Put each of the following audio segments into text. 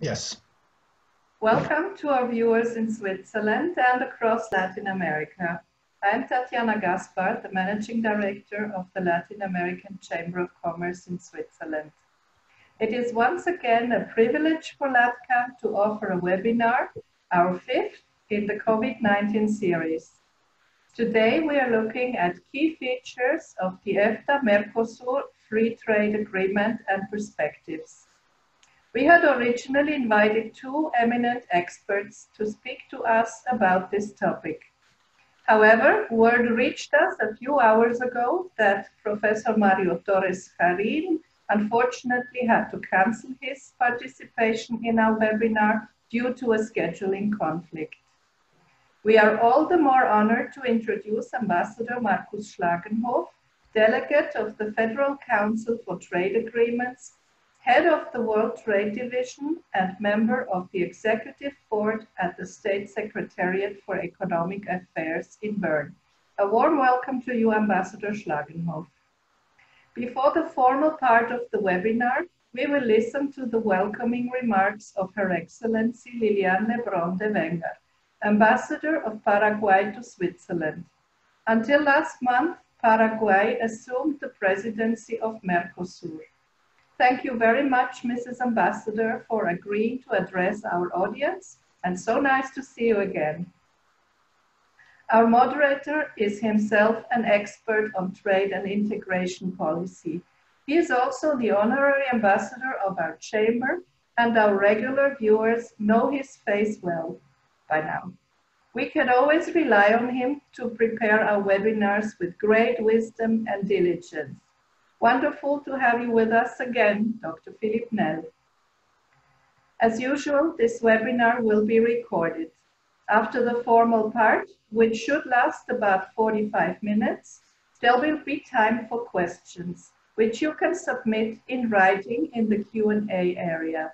Yes. Welcome to our viewers in Switzerland and across Latin America. I'm Tatiana Gaspar, the Managing Director of the Latin American Chamber of Commerce in Switzerland. It is once again a privilege for LATCAM to offer a webinar, our fifth in the COVID-19 series. Today we are looking at key features of the EFTA-Mercosur Free Trade Agreement and perspectives. We had originally invited two eminent experts to speak to us about this topic. However, word reached us a few hours ago that Professor Mario Torres-Jarin unfortunately had to cancel his participation in our webinar due to a scheduling conflict. We are all the more honored to introduce Ambassador Markus Schlagenhof, Delegate of the Federal Council for Trade Agreements, Head of the World Trade Division, and member of the Executive Board at the State Secretariat for Economic Affairs in Bern. A warm welcome to you, Ambassador Schlagenhof. Before the formal part of the webinar, we will listen to the welcoming remarks of Her Excellency Liliane Lebron de Wenger, Ambassador of Paraguay to Switzerland. Until last month, Paraguay assumed the presidency of Mercosur. Thank you very much, Mrs. Ambassador, for agreeing to address our audience, and so nice to see you again. Our moderator is himself an expert on trade and integration policy. He is also the honorary ambassador of our chamber, and our regular viewers know his face well by now. We can always rely on him to prepare our webinars with great wisdom and diligence. Wonderful to have you with us again, Dr. Philippe Nell. As usual, this webinar will be recorded. After the formal part, which should last about 45 minutes, there will be time for questions, which you can submit in writing in the Q&A area.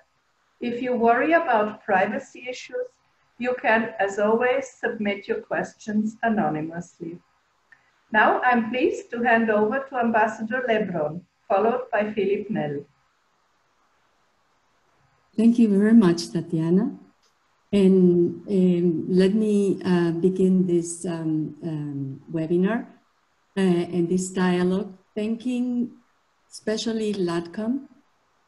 If you worry about privacy issues, you can, as always, submit your questions anonymously. Now, I'm pleased to hand over to Ambassador Lebron, followed by Philippe Nell. Thank you very much, Tatiana. And let me begin this webinar and this dialogue, thanking especially LATCAM,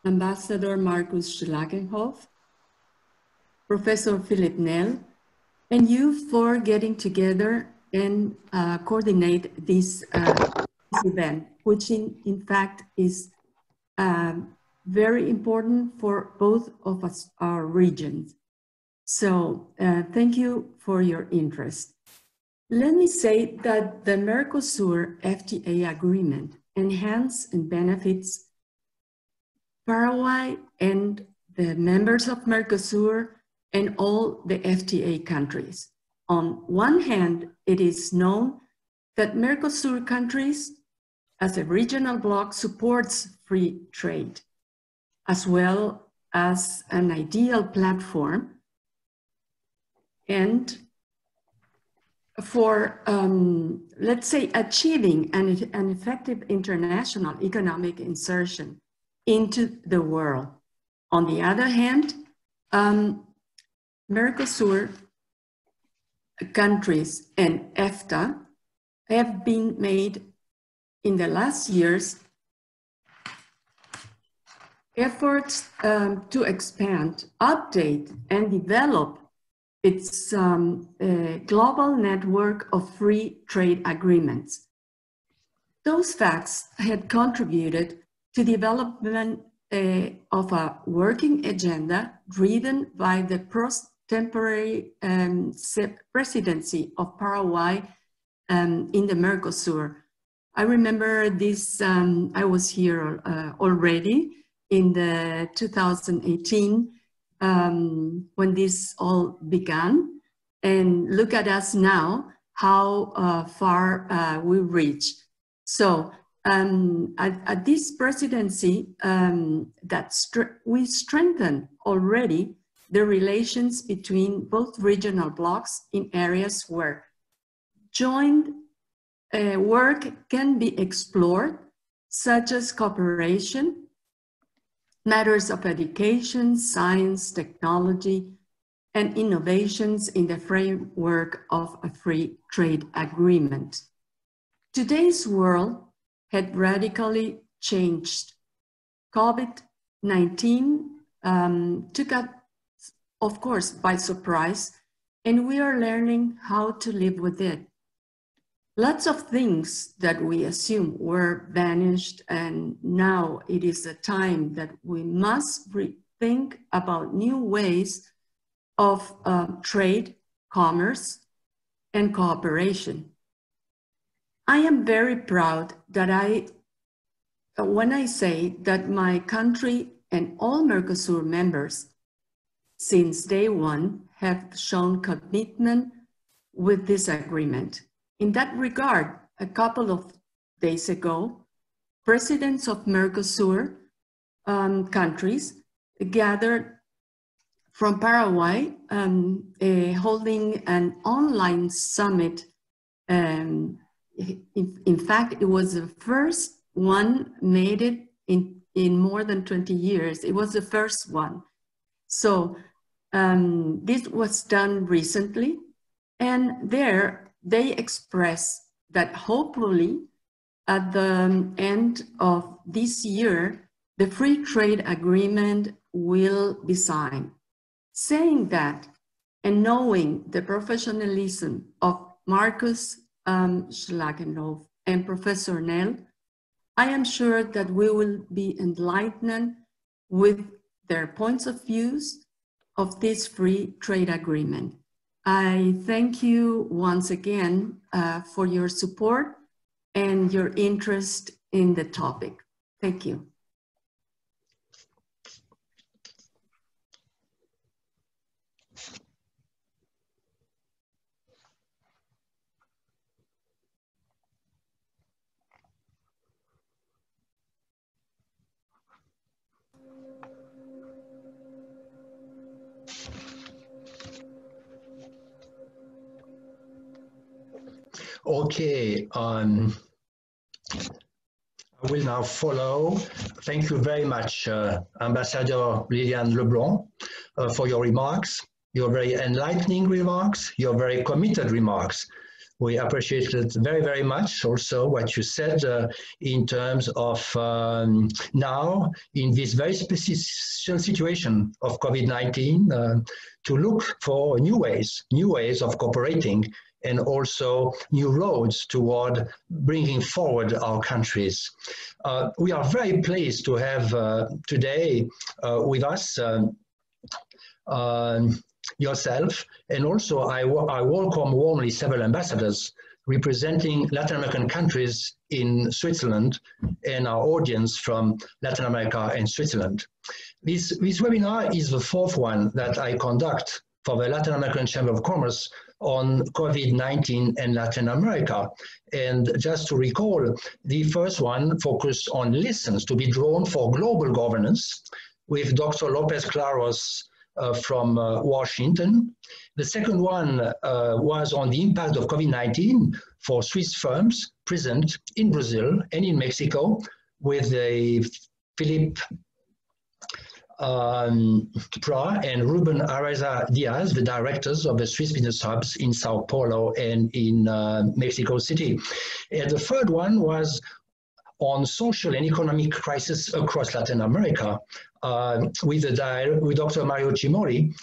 Ambassador Markus Schlagenhof, Professor Philippe Nell, and you for getting together and coordinate this event, which in fact is very important for both of us, our regions. So thank you for your interest. Let me say that the Mercosur FTA agreement enhances and benefits Paraguay and the members of Mercosur and all the FTA countries. On one hand, it is known that Mercosur countries as a regional bloc supports free trade, as well as an ideal platform and for, let's say, achieving an effective international economic insertion into the world. On the other hand, Mercosur countries and EFTA have been made in the last years efforts to expand, update, and develop its global network of free trade agreements. Those facts had contributed to development of a working agenda driven by the temporary presidency of Paraguay in the Mercosur. I remember this, I was here already in the 2018 when this all began, and look at us now, how far we reached. So at this presidency, we strengthened already the relations between both regional blocs in areas where joint work can be explored, such as cooperation matters of education, science, technology, and innovations in the framework of a free trade agreement. Today's world had radically changed. COVID-19 took us, of course, by surprise, and we are learning how to live with it. Lots of things that we assume were vanished, and now it is a time that we must rethink about new ways of trade, commerce, and cooperation. I am very proud that when I say that my country and all Mercosur members since day one have shown commitment with this agreement. In that regard, a couple of days ago, presidents of Mercosur countries gathered from Paraguay, holding an online summit. In fact, it was the first one made it in more than 20 years. It was the first one. So this was done recently, and there they expressed that hopefully at the end of this year, the free trade agreement will be signed. Saying that and knowing the professionalism of Markus Schlagenhof and Professor Nell, I am sure that we will be enlightened with their points of views of this free trade agreement. I thank you once again for your support and your interest in the topic. Thank you. Okay, I will now follow. Thank you very much, Ambassador Liliane Lebron, for your remarks, your very enlightening remarks, your very committed remarks. We appreciate it very, very much. Also, what you said in terms of now, in this very special situation of COVID-19, to look for new ways of cooperating, and also new roads toward bringing forward our countries. We are very pleased to have today with us yourself, and also I welcome warmly several ambassadors representing Latin American countries in Switzerland and our audience from Latin America and Switzerland. This webinar is the fourth one that I conduct for the Latin American Chamber of Commerce on COVID-19 and Latin America. And just to recall, the first one focused on lessons to be drawn for global governance with Dr. Lopez Claros from Washington. The second one was on the impact of COVID-19 for Swiss firms present in Brazil and in Mexico with Philippe Pra and Ruben Areza Diaz, the directors of the Swiss business hubs in Sao Paulo and in Mexico City. And the third one was on social and economic crisis across Latin America with Dr. Mario Cimori,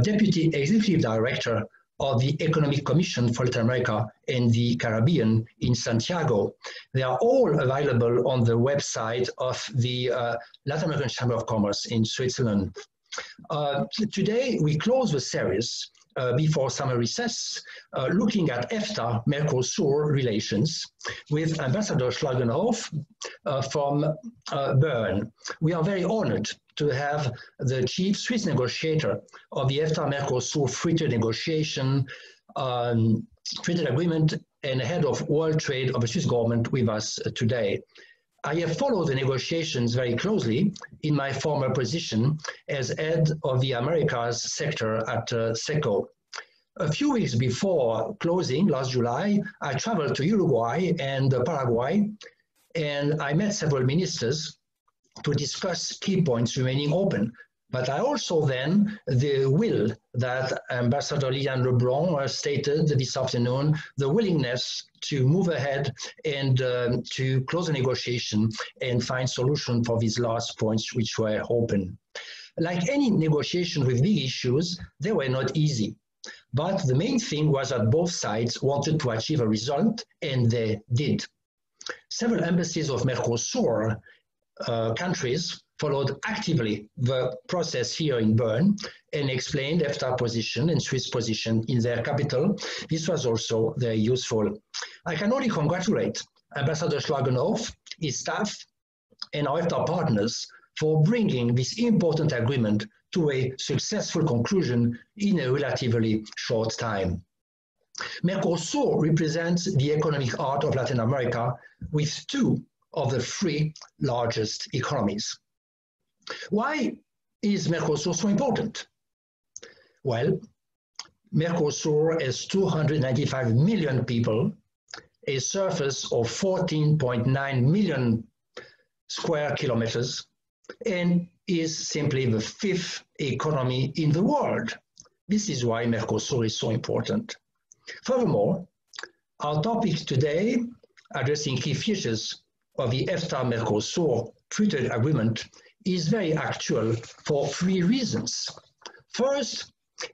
Deputy Executive Director of the Economic Commission for Latin America and the Caribbean in Santiago. They are all available on the website of the Latin American Chamber of Commerce in Switzerland. Today, we close the series before summer recess, looking at EFTA-Mercosur relations with Ambassador Schlagenhof from Bern. We are very honored to have the chief Swiss negotiator of the EFTA-Mercosur free trade negotiation, free trade agreement, and head of world trade of the Swiss government with us today. I have followed the negotiations very closely in my former position as head of the Americas sector at SECO. A few weeks before closing last July, I traveled to Uruguay and Paraguay, and I met several ministers to discuss key points remaining open. But I also then the will that Ambassador Liliane Lebron stated this afternoon, the willingness to move ahead and to close a negotiation and find solution for these last points which were open. Like any negotiation with big issues, they were not easy. But the main thing was that both sides wanted to achieve a result, and they did. Several embassies of Mercosur countries followed actively the process here in Bern and explained EFTA position and Swiss position in their capital. This was also very useful. I can only congratulate Ambassador Schlagenhof, his staff, and our EFTA partners for bringing this important agreement to a successful conclusion in a relatively short time. Mercosur represents the economic heart of Latin America with two of the three largest economies. Why is Mercosur so important? Well, Mercosur has 295 million people, a surface of 14.9 million square kilometers, and is simply the fifth economy in the world. This is why Mercosur is so important. Furthermore, our topic today, addressing key features of the EFTA-Mercosur Treaty Agreement, is very actual for three reasons. First,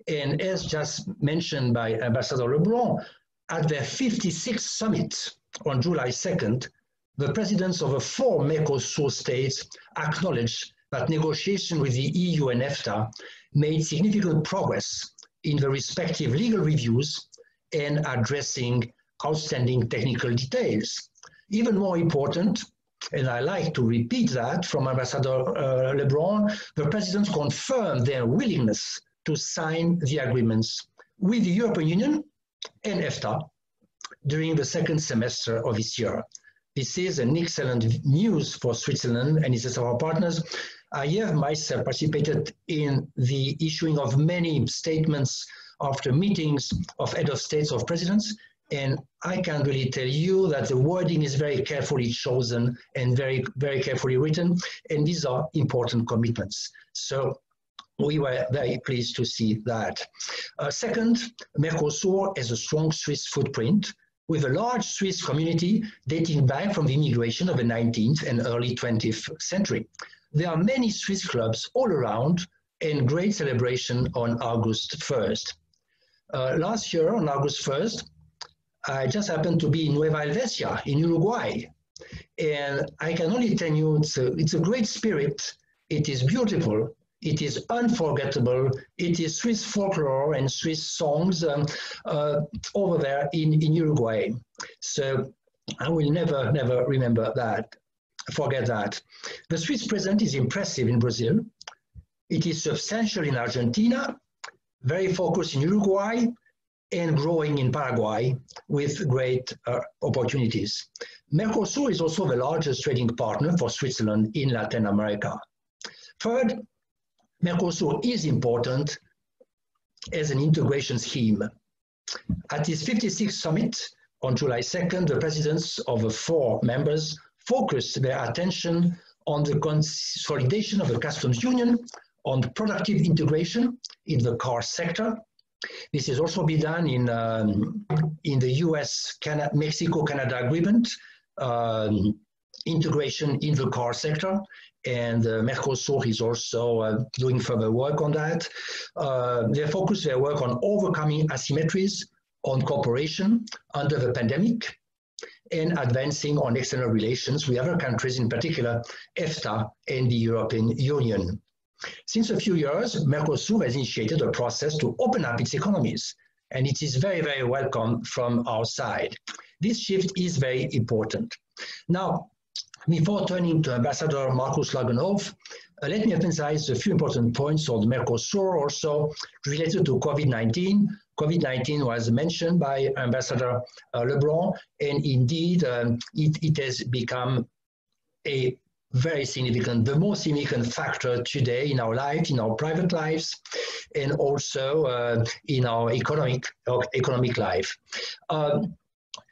and as just mentioned by Ambassador Lebron, at their 56th summit on July 2nd, the presidents of the four Mercosur states acknowledged that negotiations with the EU and EFTA made significant progress in the respective legal reviews and addressing outstanding technical details. Even more important, and I like to repeat that from Ambassador Lebron, the presidents confirmed their willingness to sign the agreements with the European Union and EFTA during the second semester of this year. This is an excellent news for Switzerland and its our partners. I have myself participated in the issuing of many statements after meetings of head of states, of presidents, and I can really tell you that the wording is very carefully chosen and very, very carefully written, and these are important commitments. So we were very pleased to see that. Second, Mercosur has a strong Swiss footprint with a large Swiss community dating back from the immigration of the 19th and early 20th century. There are many Swiss clubs all around and great celebration on August 1st. Last year, on August 1st, I just happened to be in Nueva Helvecia in Uruguay. And I can only tell you it's a great spirit. It is beautiful. It is unforgettable. It is Swiss folklore and Swiss songs over there in Uruguay. So I will never, never remember that, forget that. The Swiss presence is impressive in Brazil. It is substantial in Argentina, very focused in Uruguay, and growing in Paraguay with great opportunities. Mercosur is also the largest trading partner for Switzerland in Latin America. Third, Mercosur is important as an integration scheme. At its 56th summit on July 2nd, the presidents of the four members focused their attention on the consolidation of the customs union, on productive integration in the car sector. This has also been done in the US-Mexico-Canada agreement, integration in the car sector, and Mercosur is also doing further work on that. They focus their work on overcoming asymmetries, on cooperation under the pandemic, and advancing on external relations with other countries, in particular EFTA and the European Union. Since a few years, Mercosur has initiated a process to open up its economies, and it is very, very welcome from our side. This shift is very important. Now, before turning to Ambassador Markus Schlagenhof, let me emphasize a few important points on Mercosur also related to COVID-19. COVID-19 was mentioned by Ambassador Lebron, and indeed it has become a very significant, the most significant factor today in our life, in our private lives, and also in our economic life.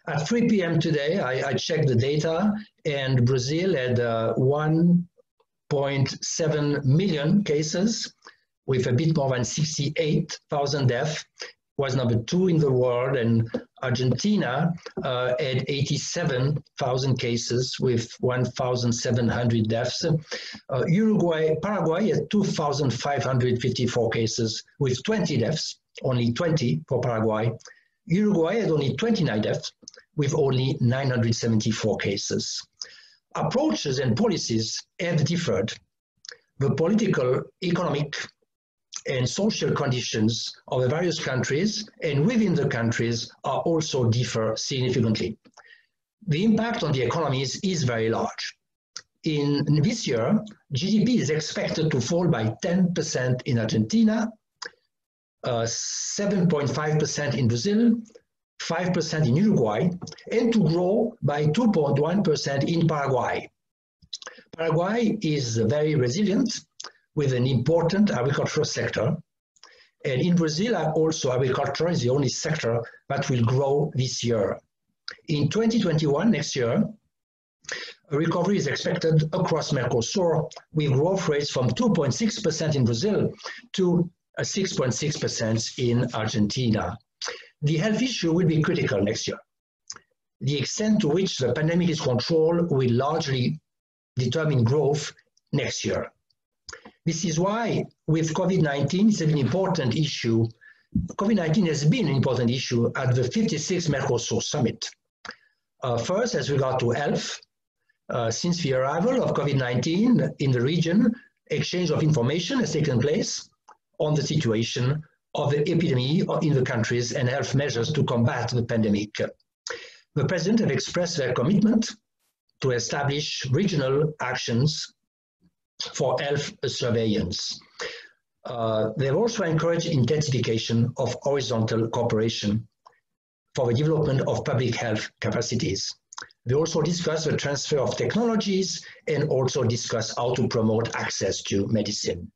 At 3 p.m. today, I checked the data, and Brazil had 1 1.7 million cases with a bit more than 68,000 deaths, was number 2 in the world, and Argentina had 87,000 cases with 1,700 deaths. Paraguay had 2,554 cases with 20 deaths, only 20 for Paraguay. Uruguay had only 29 deaths with only 974 cases. Approaches and policies have differed. The political, economic, and social conditions of the various countries and within the countries are also differ significantly. The impact on the economies is very large. In this year, GDP is expected to fall by 10% in Argentina, 7.5% in Brazil, 5% in Uruguay, and to grow by 2.1% in Paraguay. Paraguay is very resilient with an important agricultural sector. And in Brazil, also agriculture is the only sector that will grow this year. In 2021, next year, a recovery is expected across Mercosur with growth rates from 2.6% in Brazil to 6.6% in Argentina. The health issue will be critical next year. The extent to which the pandemic is controlled will largely determine growth next year. This is why with COVID-19, it's an important issue. COVID-19 has been an important issue at the 56th Mercosur Summit. First, as regard to health, since the arrival of COVID-19 in the region, exchange of information has taken place on the situation of the epidemic in the countries and health measures to combat the pandemic. The President have expressed their commitment to establish regional actions for health surveillance. They have also encouraged intensification of horizontal cooperation for the development of public health capacities. They also discuss the transfer of technologies and also discuss how to promote access to medicine.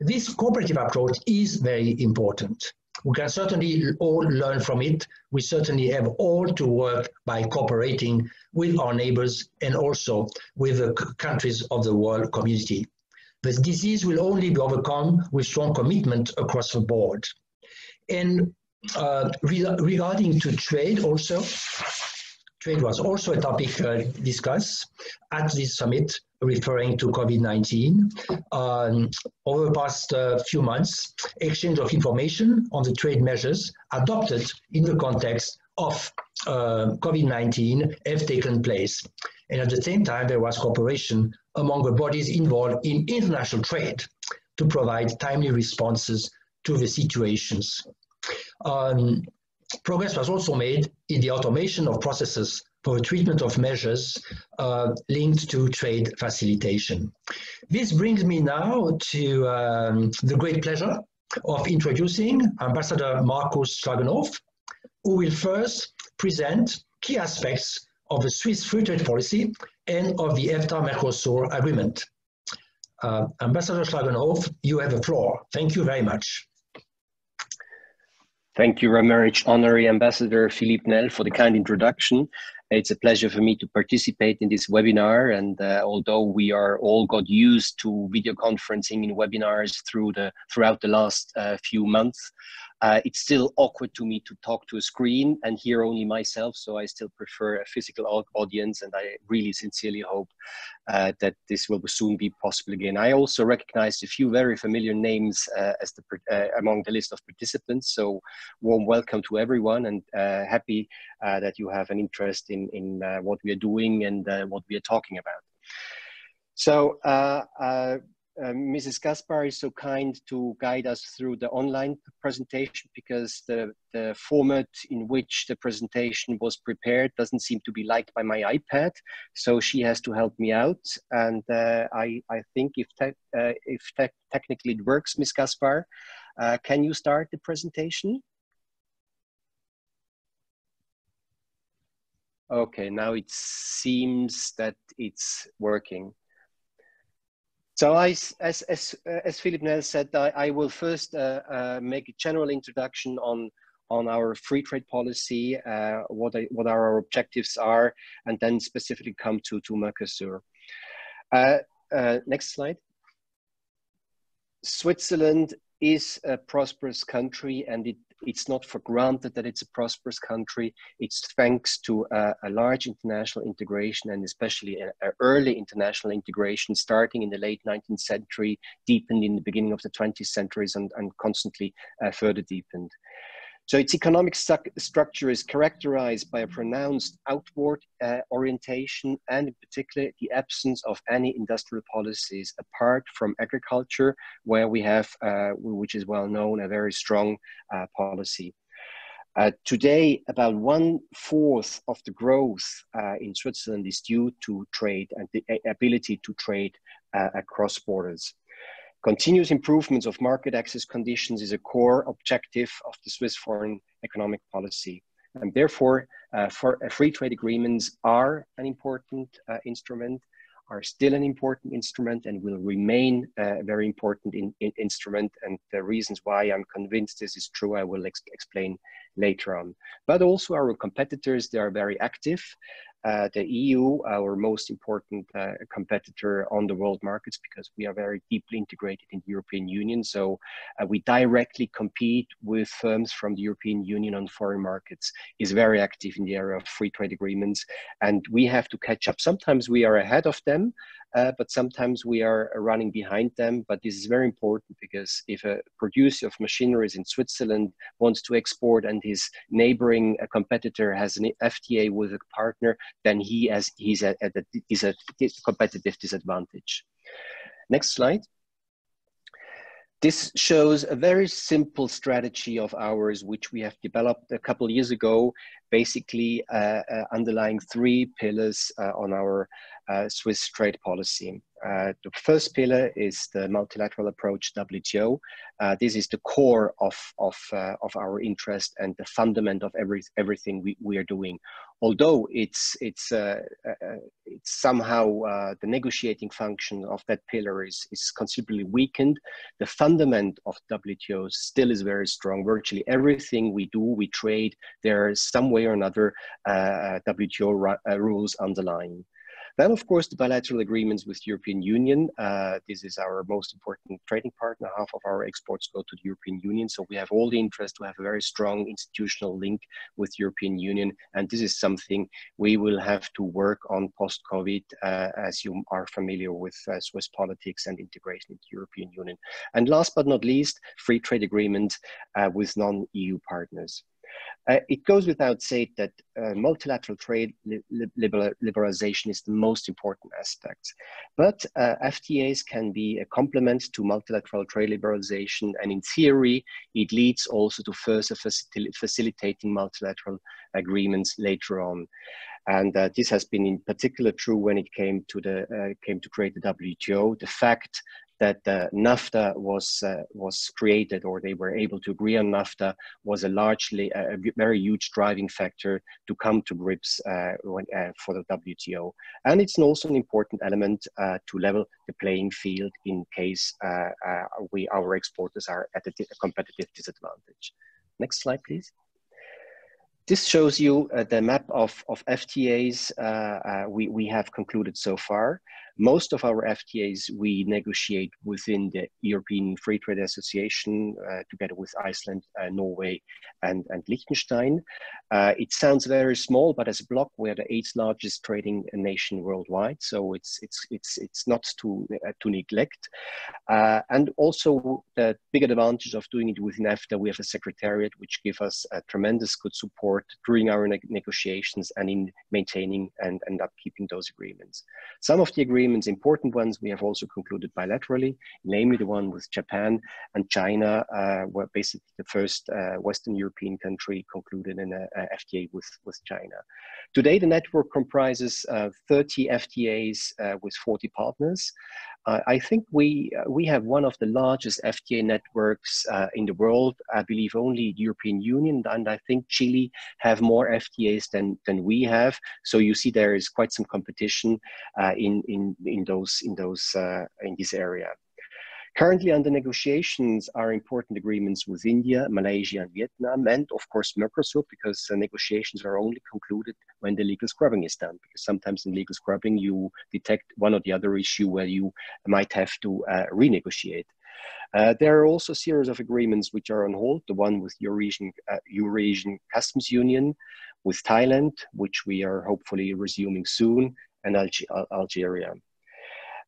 This cooperative approach is very important. We can certainly all learn from it. We certainly have all to work by cooperating with our neighbors and also with the countries of the world community. This disease will only be overcome with strong commitment across the board. And regarding to trade also, trade was also a topic discussed at this summit referring to COVID-19. Over the past few months, exchange of information on the trade measures adopted in the context of COVID-19 have taken place. And at the same time, there was cooperation among the bodies involved in international trade to provide timely responses to the situations. Progress was also made in the automation of processes for the treatment of measures linked to trade facilitation. This brings me now to the great pleasure of introducing Ambassador Markus Schlagenhof, who will first present key aspects of the Swiss free trade policy and of the EFTA-Mercosur agreement. Ambassador Schlagenhof, you have the floor. Thank you very much. Thank you very much, Honorary Ambassador Philippe Nell, for the kind introduction. It's a pleasure for me to participate in this webinar. And although we are all got used to video conferencing in webinars throughout the last few months, it's still awkward to me to talk to a screen and hear only myself. So I still prefer a physical audience, and I really sincerely hope that this will soon be possible again. I also recognized a few very familiar names as among the list of participants. So warm welcome to everyone, and happy that you have an interest in what we are doing and what we are talking about. So Mrs. Gaspar is so kind to guide us through the online presentation, because the format in which the presentation was prepared doesn't seem to be liked by my iPad. So she has to help me out. And I think if technically it works, Ms. Gaspar, can you start the presentation? Okay, now it seems that it's working. So as Philippe Nell said, I will first make a general introduction on our free trade policy, what our objectives are, and then specifically come to Mercosur. Next slide. Switzerland is a prosperous country, and it's not for granted that it's a prosperous country. It's thanks to a large international integration, and especially an early international integration starting in the late 19th century, deepened in the beginning of the 20th centuries, and constantly further deepened. So its economic structure is characterized by a pronounced outward orientation, and in particular the absence of any industrial policies apart from agriculture, where we have, which is well known, a very strong policy. Today, about 1/4 of the growth in Switzerland is due to trade and the ability to trade across borders. Continuous improvements of market access conditions is a core objective of the Swiss foreign economic policy. And therefore, free trade agreements are an important instrument, are still an important instrument, and will remain a very important instrument. And the reasons why I'm convinced this is true, I will explain later on. But also our competitors, they are very active. The EU, our most important competitor on the world markets, because we are very deeply integrated in the European Union. So we directly compete with firms from the European Union on foreign markets, is very active in the area of free trade agreements. And we have to catch up. Sometimes we are ahead of them, but sometimes we are running behind them. But this is very important, because if a producer of machineries in Switzerland wants to export and his neighboring competitor has an FTA with a partner, then he's at a competitive disadvantage. Next slide. This shows a very simple strategy of ours, which we have developed a couple of years ago, basically underlying 3 pillars on our Swiss trade policy. The first pillar is the multilateral approach, WTO. This is the core of our interest and the fundament of everything we are doing. Although it's somehow the negotiating function of that pillar is considerably weakened, the fundament of WTO still is very strong. Virtually everything we do, we trade, there is some way or another WTO rules underlying. Then, of course, the bilateral agreements with the European Union. This is our most important trading partner. Half of our exports go to the European Union. So we have all the interest to have a very strong institutional link with the European Union. And this is something we will have to work on post-COVID, as you are familiar with Swiss politics and integration into the European Union. And last but not least, free trade agreements with non-EU partners. It goes without saying that multilateral trade liberalization is the most important aspect. But FTAs can be a complement to multilateral trade liberalization, and in theory, it leads also to further facilitating multilateral agreements later on. And this has been in particular true when it came to create the WTO. The fact that NAFTA was created, or they were able to agree on NAFTA, was a very huge driving factor to come to grips for the WTO. And it's also an important element to level the playing field in case our exporters are at a competitive disadvantage. Next slide, please. This shows you the map of FTAs we have concluded so far. Most of our FTAs we negotiate within the European Free Trade Association together with Iceland, Norway, and Liechtenstein. It sounds very small, but as a bloc, we are the 8th largest trading nation worldwide. So it's not to neglect. And also the big advantage of doing it within EFTA, we have a secretariat which gives us tremendous good support during our negotiations and in maintaining and upkeeping those agreements. Some of the agreements, important ones, we have also concluded bilaterally, namely the one with Japan and China, were basically the first Western European country concluded in a FTA with China. Today, the network comprises 30 FTAs with 40 partners. I think we have one of the largest FTA networks in the world. I believe only the European Union, and I think Chile have more FTAs than we have. So you see there is quite some competition in this area. Currently under negotiations are important agreements with India, Malaysia, and Vietnam, and of course Mercosur, because negotiations are only concluded when the legal scrubbing is done. Because sometimes in legal scrubbing you detect one or the other issue where you might have to renegotiate. There are also a series of agreements which are on hold. The one with Eurasian Customs Union, with Thailand, which we are hopefully resuming soon, and Algeria.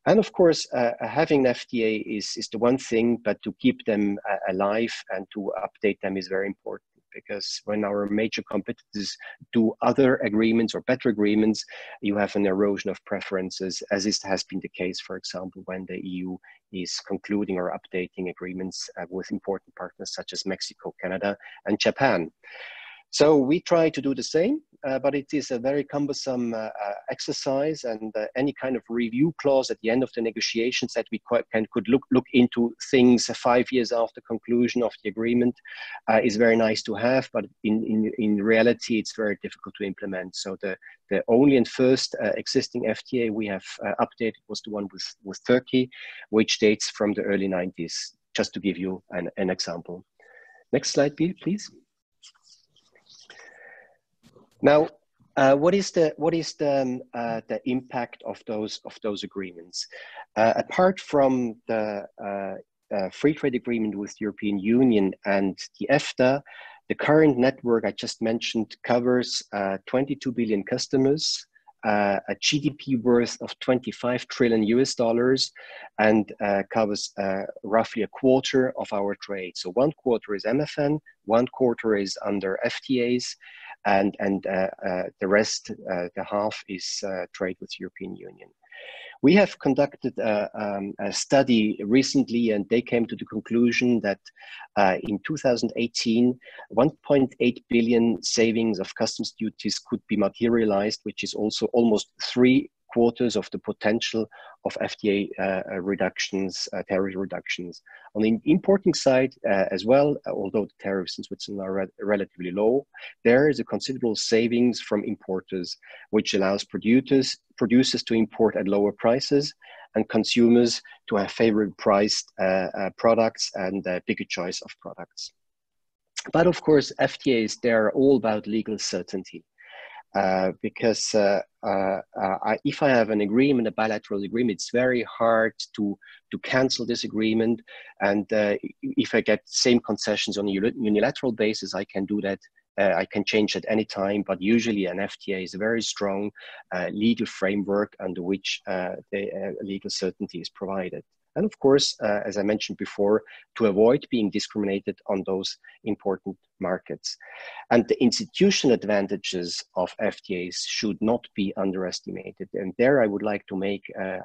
And of course, having an FTA is the one thing, but to keep them alive and to update them is very important, because when our major competitors do other agreements or better agreements, you have an erosion of preferences, as has been the case, for example, when the EU is concluding or updating agreements with important partners such as Mexico, Canada, and Japan. So we try to do the same, but it is a very cumbersome exercise, and any kind of review clause at the end of the negotiations that we could look into things 5 years after conclusion of the agreement is very nice to have, but in reality it's very difficult to implement. So the only and first existing FTA we have updated was the one with Turkey, which dates from the early 90s, just to give you an example. Next slide, please. Now, what is the impact of those agreements? Apart from the free trade agreement with the European Union and the EFTA, the current network I just mentioned covers 22 billion customers, a GDP worth of $25 trillion and covers roughly a quarter of our trade. So 1/4 is MFN, 1/4 is under FTAs, and the rest, the half, is trade with the European Union. We have conducted a study recently, and they came to the conclusion that in 2018, 1.8 billion savings of customs duties could be materialized, which is also almost 3/4 of the potential of FTA reductions, tariff reductions. On the importing side as well, although the tariffs in Switzerland are relatively low, there is a considerable savings from importers, which allows producers to import at lower prices and consumers to have favorably priced products and a bigger choice of products. But of course, FTAs, they're all about legal certainty. Because if I have an agreement, a bilateral agreement, it's very hard to cancel this agreement. And if I get same concessions on a unilateral basis, I can do that. I can change at any time, but usually an FTA is a very strong legal framework under which the legal certainty is provided. And of course, as I mentioned before, to avoid being discriminated on those important markets. And the institutional advantages of FTAs should not be underestimated. And there I would like to make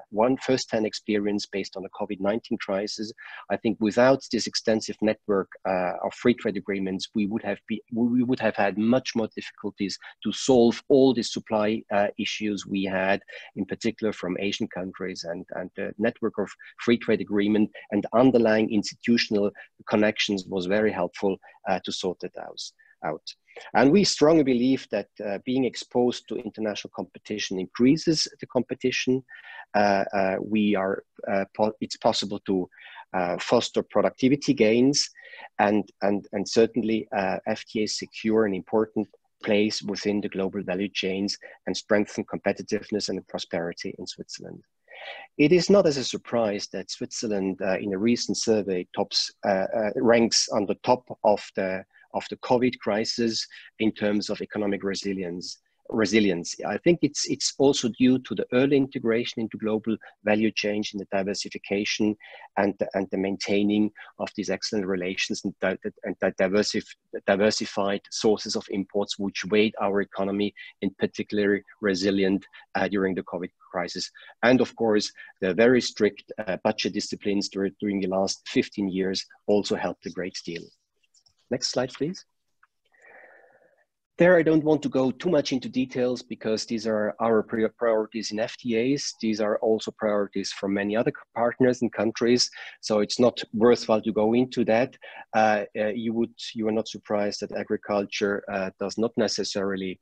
one first-hand experience based on the COVID-19 crisis. I think without this extensive network of free trade agreements, we would have had much more difficulties to solve all the supply issues we had, in particular from Asian countries, and the network of free trade agreement and underlying institutional connections was very helpful to sort it out. And we strongly believe that being exposed to international competition increases the competition. It's possible to foster productivity gains, and certainly FTAs secure an important place within the global value chains and strengthen competitiveness and prosperity in Switzerland. It is not as a surprise that Switzerland, in a recent survey, ranks on the top of the COVID crisis in terms of economic resilience. I think it's also due to the early integration into global value chain, in the diversification and the maintaining of these excellent relations and diversified sources of imports, which made our economy in particular resilient during the COVID crisis. And of course, the very strict budget disciplines during the last 15 years also helped a great deal. Next slide, please. There, I don't want to go too much into details because these are our priorities in FTAs. These are also priorities for many other partners and countries. So it's not worthwhile to go into that. You are not surprised that agriculture does not necessarily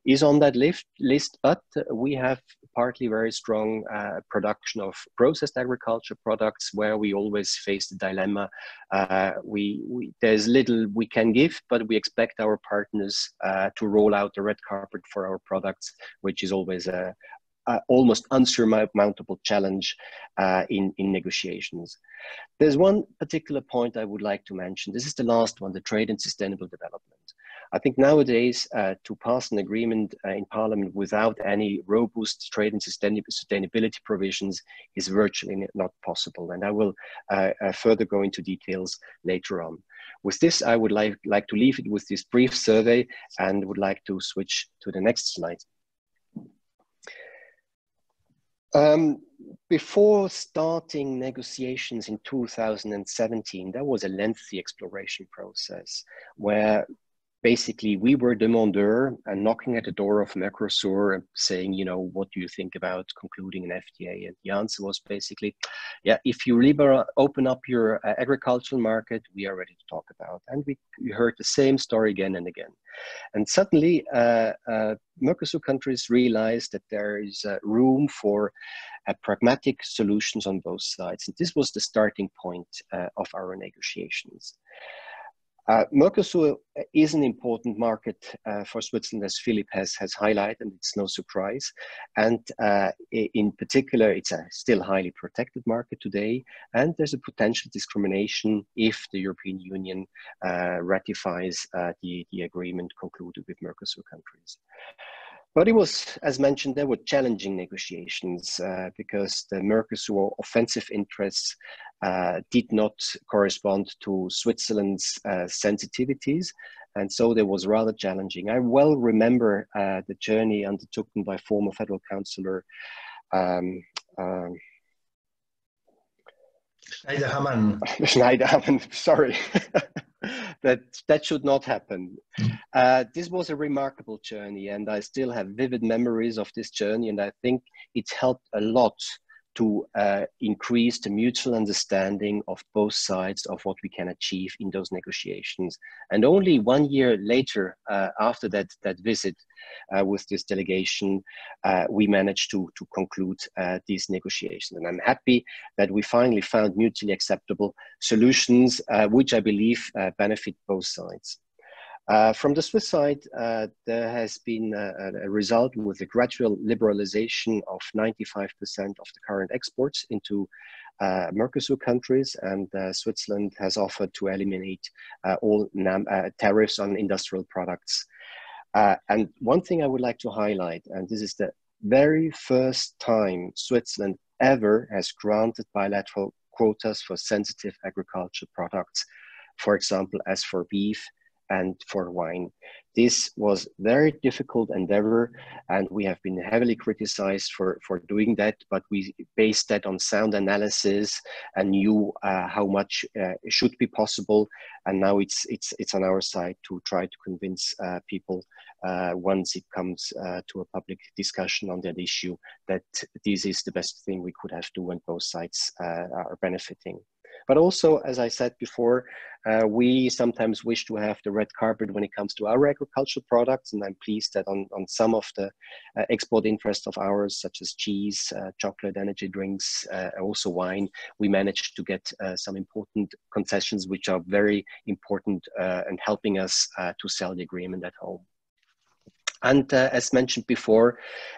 is on that list, but we have partly very strong production of processed agriculture products, where we always face the dilemma. There's little we can give, but we expect our partners to roll out the red carpet for our products, which is always a almost unsurmountable challenge in negotiations. There's one particular point I would like to mention. This is the last one, the trade and sustainable development. I think nowadays to pass an agreement in Parliament without any robust trade and sustainability provisions is virtually not possible. And I will further go into details later on. With this, I would like to leave it with this brief survey and would like to switch to the next slide. Before starting negotiations in 2017, there was a lengthy exploration process where basically we were demandeur and knocking at the door of Mercosur and saying, you know, what do you think about concluding an FTA? And the answer was basically, yeah, if you open up your agricultural market, we are ready to talk about. And we heard the same story again and again. And suddenly, Mercosur countries realized that there is room for pragmatic solutions on both sides. And this was the starting point of our negotiations. Mercosur is an important market for Switzerland, as Philippe has highlighted, and it's no surprise. And in particular, it's a still highly protected market today, and there's a potential discrimination if the European Union ratifies the agreement concluded with Mercosur countries. But it was, as mentioned, there were challenging negotiations because the Mercosur offensive interests did not correspond to Switzerland's sensitivities. And so there was rather challenging. I well remember the journey undertaken by former federal councillor Schneiderhammer, sorry. That should not happen. This was a remarkable journey, and I still have vivid memories of this journey, and I think it helped a lot to increase the mutual understanding of both sides of what we can achieve in those negotiations. And only 1 year later, after that visit with this delegation, we managed to conclude these negotiations. And I'm happy that we finally found mutually acceptable solutions, which I believe benefit both sides. From the Swiss side, there has been a result with a gradual liberalization of 95% of the current exports into Mercosur countries, and Switzerland has offered to eliminate all tariffs on industrial products. And one thing I would like to highlight, and this is the very first time Switzerland ever has granted bilateral quotas for sensitive agriculture products, for example, as for beef and for wine. This was very difficult endeavor, and we have been heavily criticized for doing that, but we based that on sound analysis and knew how much should be possible. And now it's on our side to try to convince people once it comes to a public discussion on that issue that this is the best thing we could have done, and both sides are benefiting. But also, as I said before, we sometimes wish to have the red carpet when it comes to our agricultural products, and I'm pleased that on some of the export interests of ours, such as cheese, chocolate, energy drinks, also wine, we managed to get some important concessions, which are very important and helping us to sell the agreement at home. And as mentioned before,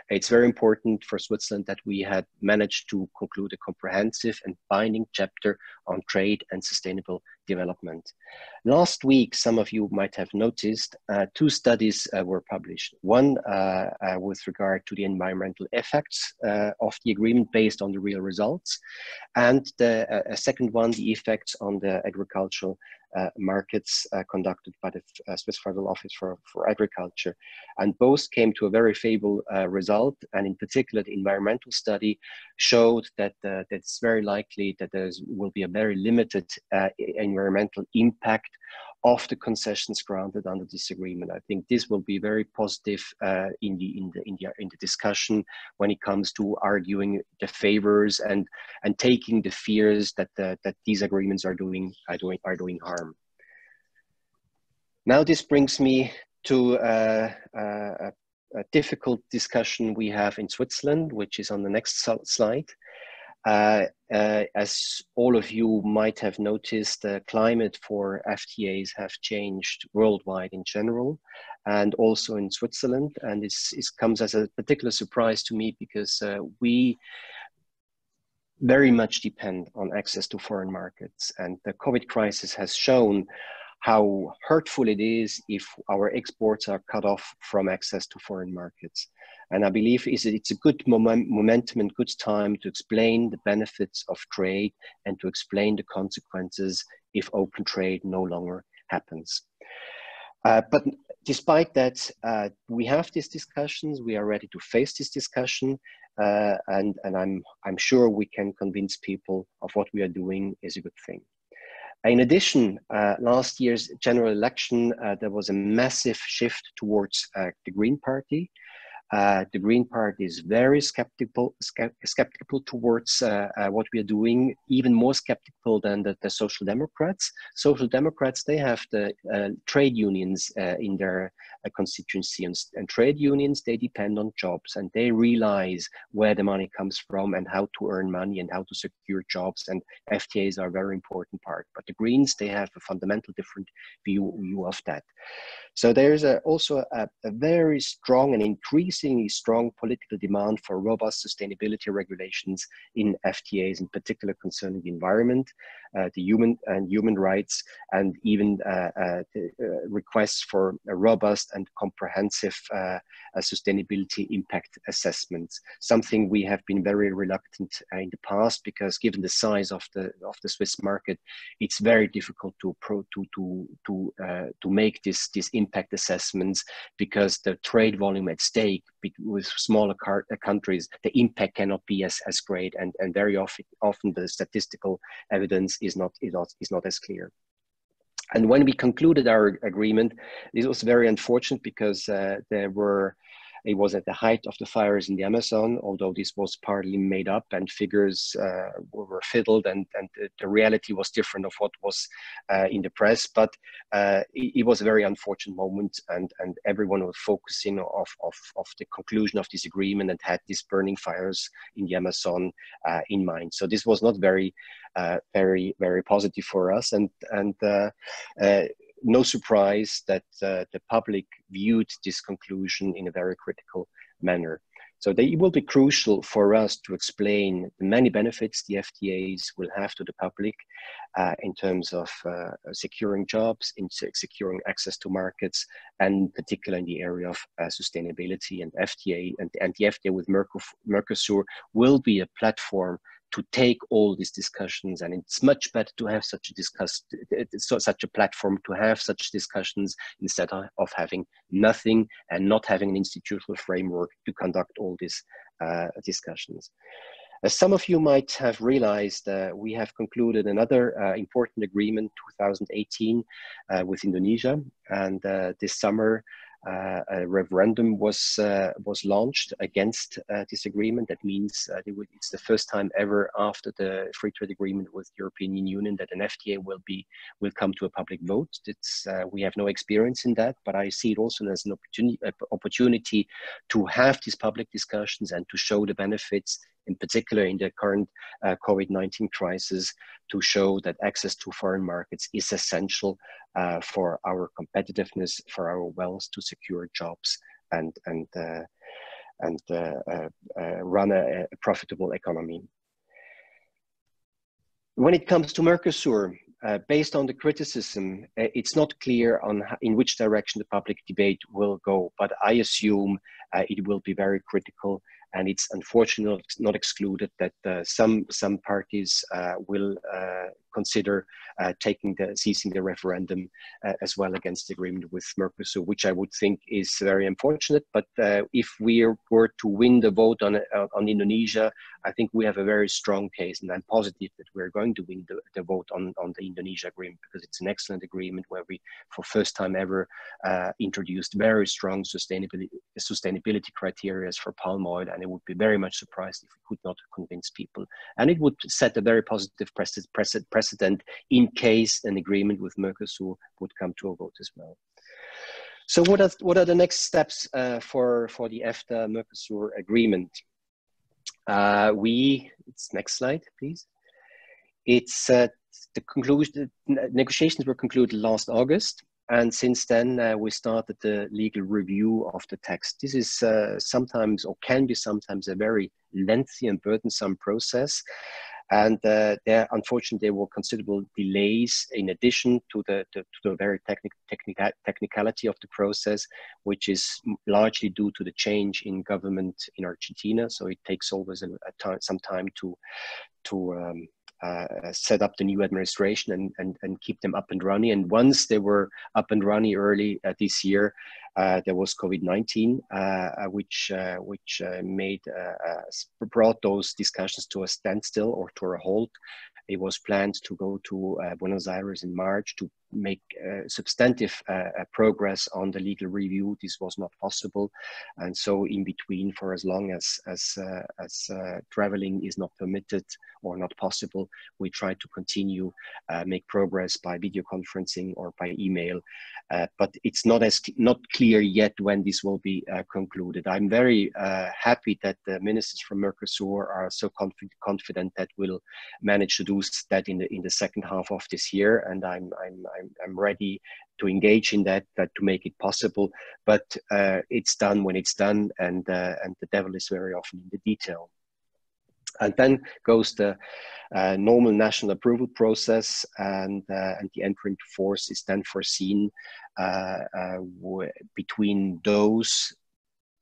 it's very important for Switzerland that we had managed to conclude a comprehensive and binding chapter on trade and sustainable development. Last week, some of you might have noticed, 2 studies were published. One with regard to the environmental effects of the agreement based on the real results, and a second one, the effects on the agricultural markets conducted by the Swiss Federal Office for Agriculture. And both came to a very favorable result. And in particular, the environmental study showed that it's very likely that there will be a very limited environmental impact of the concessions granted under this agreement. I think this will be very positive in the discussion when it comes to arguing the favors and taking the fears that these agreements are doing harm. Now this brings me to a difficult discussion we have in Switzerland, which is on the next slide. As all of you might have noticed, the climate for FTAs have changed worldwide in general, and also in Switzerland. And it comes as a particular surprise to me because we very much depend on access to foreign markets. And the COVID crisis has shown how hurtful it is if our exports are cut off from access to foreign markets. And I believe it's a good momentum and good time to explain the benefits of trade and to explain the consequences if open trade no longer happens. But despite that, we have these discussions. We are ready to face this discussion, and I'm sure we can convince people of what we are doing is a good thing. In addition, last year's general election, there was a massive shift towards the Green Party. The Green Party is very skeptical towards what we are doing, even more skeptical than the Social Democrats. Social Democrats, they have the trade unions in their constituency, and trade unions, they depend on jobs, and they realize where the money comes from and how to earn money and how to secure jobs, and FTAs are a very important part. But the Greens, they have a fundamental different view of that. So there's also a very strong and increasingly strong political demand for robust sustainability regulations in FTAs, in particular concerning the environment, the human rights, and even requests for a robust and comprehensive sustainability impact assessments. Something we have been very reluctant in the past, because given the size of the Swiss market, it's very difficult to make this impact assessments, because the trade volume at stake with smaller countries, the impact cannot be as great, and very often the statistical evidence is not as clear. And when we concluded our agreement, this was very unfortunate, because it was at the height of the fires in the Amazon, although this was partly made up and figures were fiddled, and the reality was different of what was in the press. But it was a very unfortunate moment, and everyone was focusing of the conclusion of this agreement and had these burning fires in the Amazon in mind. So this was not very positive for us, and no surprise that the public viewed this conclusion in a very critical manner. So it will be crucial for us to explain the many benefits the FTAs will have to the public in terms of securing jobs, in securing access to markets, and particularly in the area of sustainability. And FTA and the FTA with Mercosur will be a platform to take all these discussions, and it's much better to have such a platform to have such discussions instead of having nothing and not having an institutional framework to conduct all these discussions. As some of you might have realized, we have concluded another important agreement, 2018, with Indonesia, and this summer a referendum was launched against this agreement. That means it's the first time ever after the free trade agreement with the European Union that an FTA will come to a public vote. We have no experience in that, but I see it also as an opportunity to have these public discussions and to show the benefits, in particular in the current COVID-19 crisis, to show that access to foreign markets is essential for our competitiveness, for our wealth, to secure jobs and run a profitable economy. When it comes to Mercosur, based on the criticism, it's not clear in which direction the public debate will go, but I assume it will be very critical. And it's unfortunately not excluded that some parties will consider ceasing the referendum as well against the agreement with Mercosur, which I would think is very unfortunate. But if we were to win the vote on Indonesia, I think we have a very strong case, and I'm positive that we're going to win the vote on the Indonesia agreement, because it's an excellent agreement where we, for first time ever, introduced very strong sustainability criteria for palm oil, and it would be very much surprised if we could not convince people. And it would set a very positive precedent in case an agreement with Mercosur would come to a vote as well. So what are the next steps for the EFTA-Mercosur agreement? Next slide, please. It's the negotiations were concluded last August, and since then we started the legal review of the text. This is sometimes, or can be sometimes, a very lengthy and burdensome process. And there, unfortunately, there were considerable delays in addition to the very technicality of the process, which is largely due to the change in government in Argentina. So it takes always some time to set up the new administration and keep them up and running. And once they were up and running early this year, there was COVID-19, which brought those discussions to a standstill or to a halt. It was planned to go to Buenos Aires in March to make substantive progress on the legal review. This was not possible, and so in between, for as long as traveling is not permitted or not possible, we try to continue make progress by video conferencing or by email. But it's not clear yet when this will be concluded. I'm very happy that the ministers from Mercosur are so confident that we'll manage to do that in the second half of this year, and I'm ready to engage in that to make it possible. But it's done when it's done, and the devil is very often in the detail. And then goes the normal national approval process, and the entry into force is then foreseen between those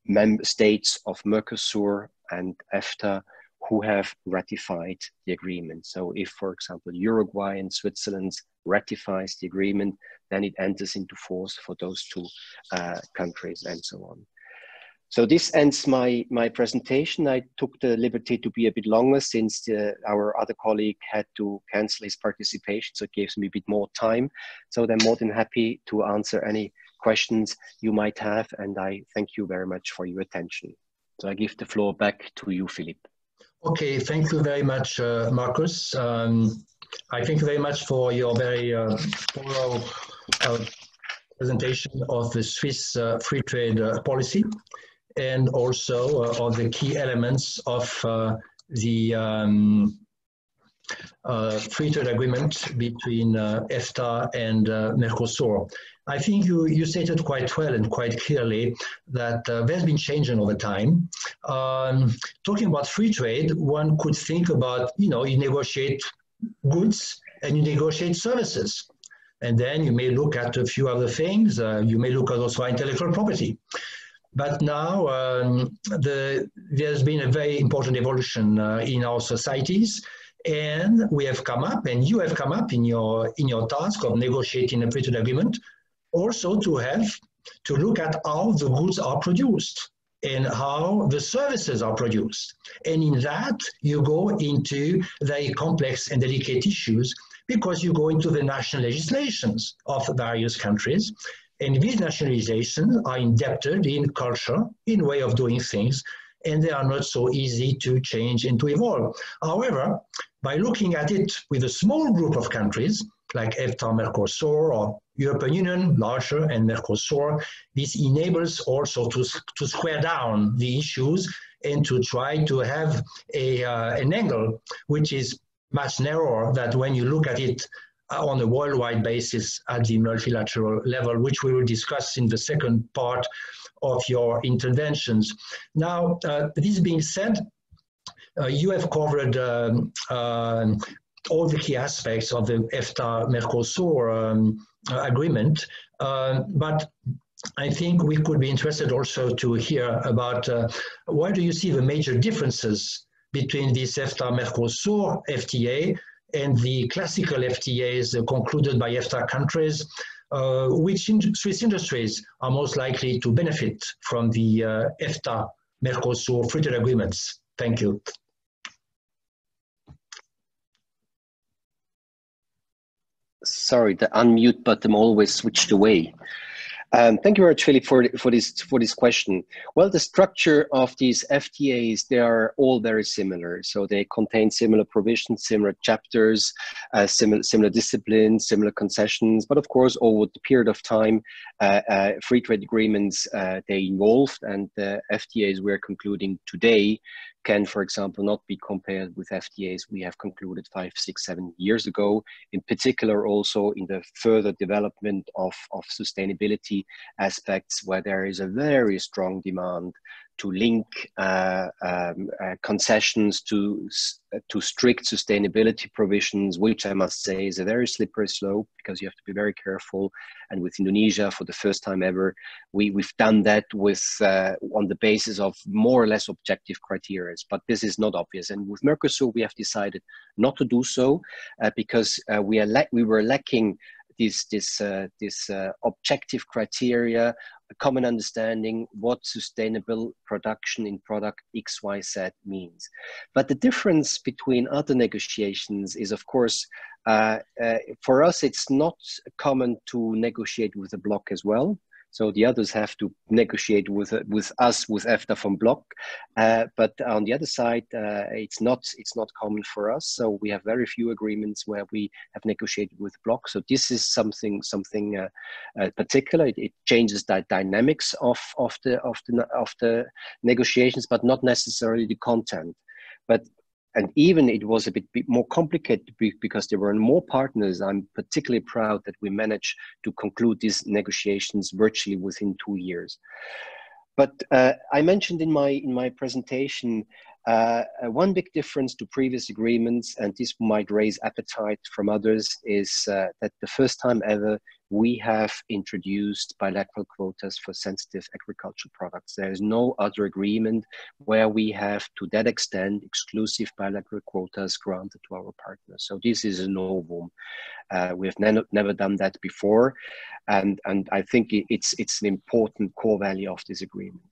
member states of Mercosur and EFTA who have ratified the agreement. So if, for example, Uruguay and Switzerland ratifies the agreement, then it enters into force for those two countries, and so on. So this ends my presentation. I took the liberty to be a bit longer since our other colleague had to cancel his participation, so it gives me a bit more time. So I'm more than happy to answer any questions you might have, and I thank you very much for your attention. So I give the floor back to you, Philippe. Okay, thank you very much, Markus. I thank you very much for your very thorough presentation of the Swiss free trade policy, and also of the key elements of the free trade agreement between EFTA and Mercosur. I think you stated quite well and quite clearly that there's been changing over time. Talking about free trade, one could think about, you negotiate goods and you negotiate services. And then you may look at a few other things. You may look at also intellectual property. But now there's been a very important evolution in our societies, and we have come up, and you have come up in your task of negotiating a free trade agreement, also to look at how the goods are produced and how the services are produced. And in that, you go into very complex and delicate issues because you go into the national legislations of various countries. And these nationalizations are indebted in culture, in way of doing things, and they are not so easy to change and to evolve. However, by looking at it with a small group of countries, like EFTA-Mercosur or European Union, larger, and Mercosur, this enables also to square down the issues and to try to have an angle which is much narrower than when you look at it on a worldwide basis at the multilateral level, which we will discuss in the second part of your interventions. Now, this being said, you have covered all the key aspects of the EFTA-Mercosur agreement, but I think we could be interested also to hear about where do you see the major differences between this EFTA-Mercosur FTA and the classical FTAs concluded by EFTA countries, which Swiss industries are most likely to benefit from the EFTA-Mercosur free trade agreements. Thank you. Sorry, the unmute button always switched away. Thank you very much, Philippe, for this question. Well, the structure of these FTAs, they are all very similar. So they contain similar provisions, similar chapters, similar disciplines, similar concessions. But of course, over the period of time, free trade agreements they evolved, and the FTAs we're concluding today can, for example, not be compared with FTAs we have concluded 5, 6, 7 years ago, in particular also in the further development of sustainability aspects, where there is a very strong demand to link concessions to strict sustainability provisions, which I must say is a very slippery slope, because you have to be very careful. And with Indonesia, for the first time ever, we've done that with on the basis of more or less objective criteria. But this is not obvious. And with Mercosur, we have decided not to do so because we were lacking this objective criteria, a common understanding what sustainable production in product XYZ means. But the difference between other negotiations is, of course, for us, it's not common to negotiate with a bloc as well. So the others have to negotiate with us, with EFTA from bloc. But on the other side, it's not common for us. So we have very few agreements where we have negotiated with bloc. So this is something particular. It changes the dynamics of the negotiations, but not necessarily the content. And even it was a bit more complicated because there were more partners. I'm particularly proud that we managed to conclude these negotiations virtually within 2 years. But I mentioned in my presentation one big difference to previous agreements, and this might raise appetite from others, is that the first time ever we have introduced bilateral quotas for sensitive agricultural products. There is no other agreement where we have, to that extent, exclusive bilateral quotas granted to our partners. So this is a novum. We have never done that before, and I think it's an important core value of this agreement.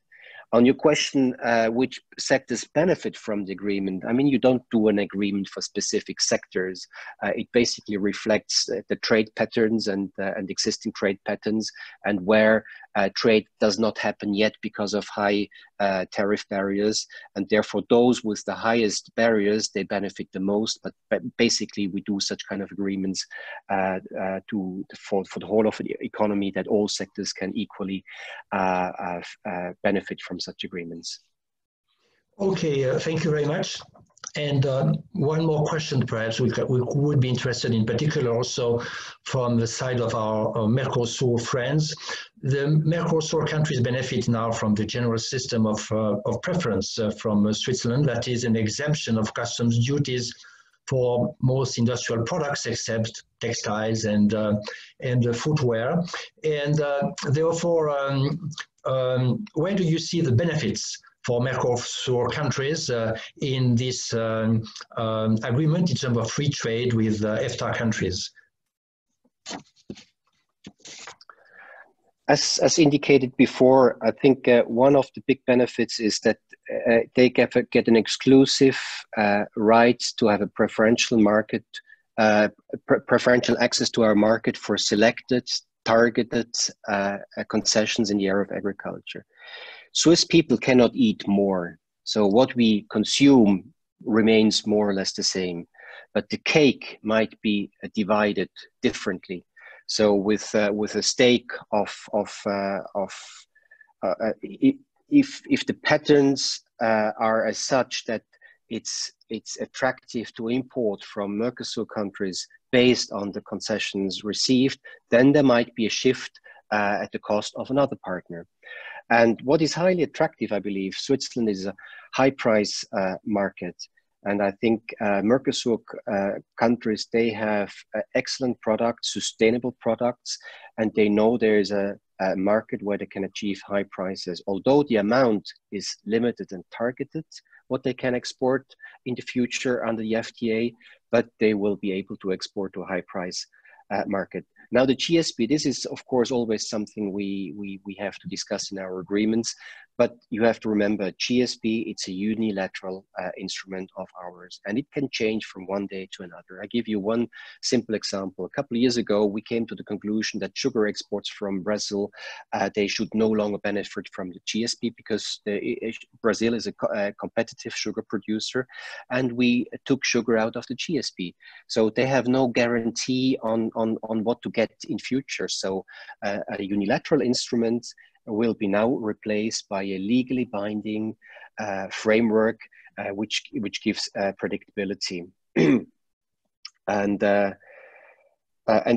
On your question, which sectors benefit from the agreement? I mean, you don't do an agreement for specific sectors. It basically reflects the trade patterns and existing trade patterns, and where trade does not happen yet because of high tariff barriers. And therefore, those with the highest barriers, they benefit the most. But basically, we do such kind of agreements for the whole of the economy, that all sectors can equally benefit from such agreements. Okay, thank you very much. And one more question, perhaps, we would be interested in particular also from the side of our Mercosur friends. The Mercosur countries benefit now from the general system of preference from Switzerland, that is an exemption of customs duties for most industrial products except textiles and footwear. And therefore, where do you see the benefits for Mercosur countries in this agreement in terms of free trade with EFTA countries? As indicated before, I think one of the big benefits is that they get an exclusive right to have a preferential market, preferential access to our market for selected, targeted concessions in the area of agriculture. Swiss people cannot eat more, so what we consume remains more or less the same, but the cake might be divided differently. So with a stake if the patterns are as such that it's attractive to import from Mercosur countries based on the concessions received, then there might be a shift at the cost of another partner. And what is highly attractive, I believe, Switzerland is a high price market. And I think Mercosur countries, they have excellent products, sustainable products, and they know there is a market where they can achieve high prices. Although the amount is limited and targeted, what they can export in the future under the FTA, but they will be able to export to a high price market. Now the GSP, this is of course always something we have to discuss in our agreements, But you have to remember, GSP, it's a unilateral instrument of ours, and it can change from one day to another. I give you one simple example. A couple of years ago, we came to the conclusion that sugar exports from Brazil, they should no longer benefit from the GSP because Brazil is a competitive sugar producer, and we took sugar out of the GSP. So they have no guarantee on what to get in future. So a unilateral instrument will be now replaced by a legally binding framework, which gives predictability. And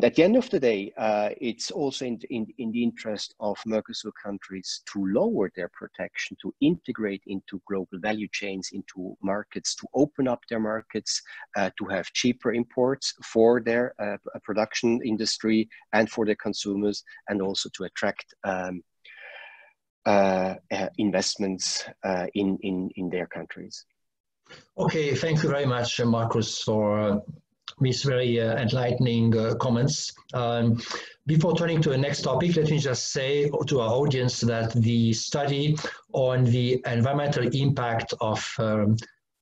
at the end of the day, it's also in the interest of Mercosur countries to lower their protection, to integrate into global value chains, into markets, to open up their markets, to have cheaper imports for their production industry and for their consumers, and also to attract investments in their countries. Okay, thank you very much, Markus, for these very enlightening comments. Before turning to the next topic, let me just say to our audience that the study on the environmental impact of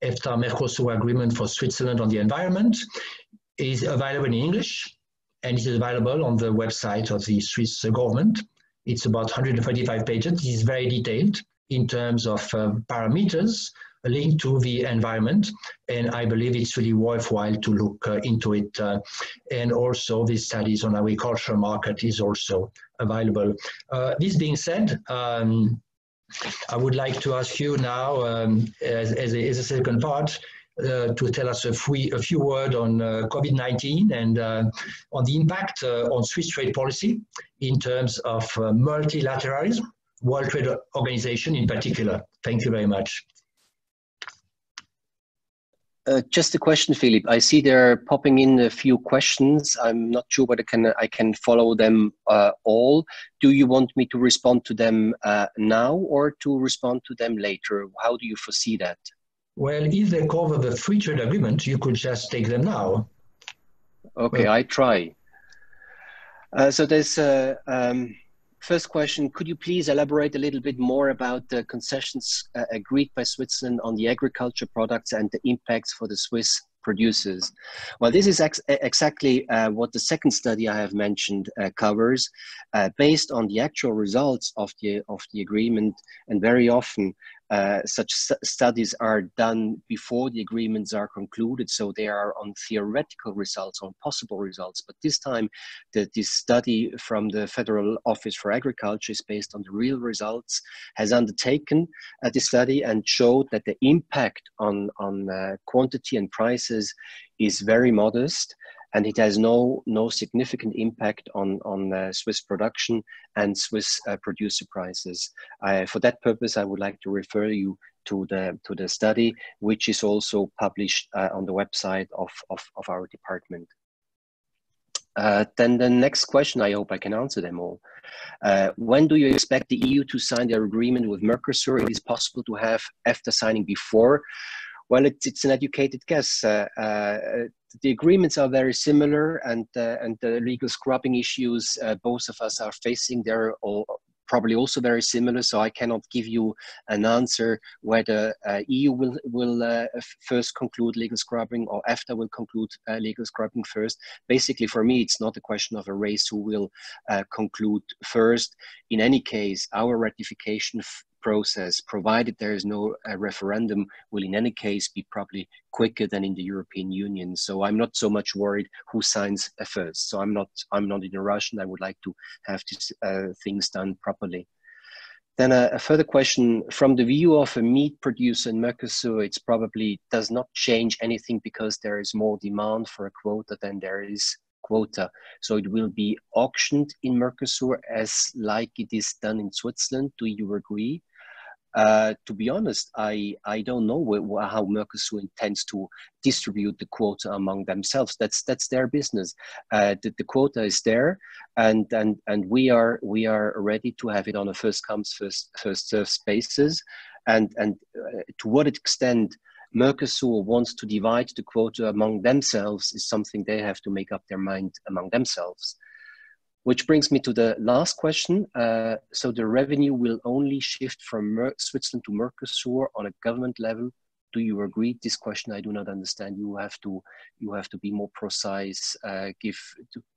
EFTA-Mercosur agreement for Switzerland on the environment is available in English, and it is available on the website of the Swiss government. It's about 135 pages. It is very detailed in terms of parameters linked to the environment, and I believe it's really worthwhile to look into it. And also the studies on agricultural market is also available. This being said, I would like to ask you now, as a second part, to tell us a few words on COVID-19 and on the impact on Swiss trade policy in terms of multilateralism, World Trade Organization in particular. Thank you very much. Just a question, Philippe. I see they're popping in a few questions. I'm not sure whether I can follow them all. Do you want me to respond to them now or to respond to them later? How do you foresee that? Well, if they cover the free trade agreement, you could just take them now. Okay, I try. So there's first question. Could you please elaborate a little bit more about the concessions agreed by Switzerland on the agriculture products and the impacts for the Swiss producers? Well, this is exactly what the second study I have mentioned covers, based on the actual results of the agreement, and very often such studies are done before the agreements are concluded, so they are on theoretical results, on possible results. But this time, this study from the Federal Office for Agriculture is based on the real results, has undertaken the study and showed that the impact on quantity and prices is very modest, and it has no significant impact on Swiss production and Swiss producer prices. For that purpose, I would like to refer you to the study, which is also published on the website of our department. Then the next question, I hope I can answer them all. When do you expect the EU to sign their agreement with Mercosur? It is possible to have EFTA signing before. Well, it's an educated guess. The agreements are very similar, and the legal scrubbing issues both of us are facing, they're probably also very similar. So I cannot give you an answer whether EU will first conclude legal scrubbing or EFTA will conclude legal scrubbing first. Basically, for me, it's not a question of a race who will conclude first. In any case, our ratification process, provided there is no referendum, will in any case be probably quicker than in the European Union. So I'm not so much worried who signs first. So I'm not in a rush, and I would like to have these things done properly. Then a further question: from the view of a meat producer in Mercosur, it's probably does not change anything because there is more demand for a quota than there is quota. So it will be auctioned in Mercosur as like it is done in Switzerland. Do you agree? To be honest, I don't know how Mercosur intends to distribute the quota among themselves. That's their business. The quota is there, and we are ready to have it on a first comes first served basis. And to what extent Mercosur wants to divide the quota among themselves is something they have to make up their mind among themselves. Which brings me to the last question. So the revenue will only shift from Switzerland to Mercosur on a government level. Do you agree? This question I do not understand. You have to be more precise.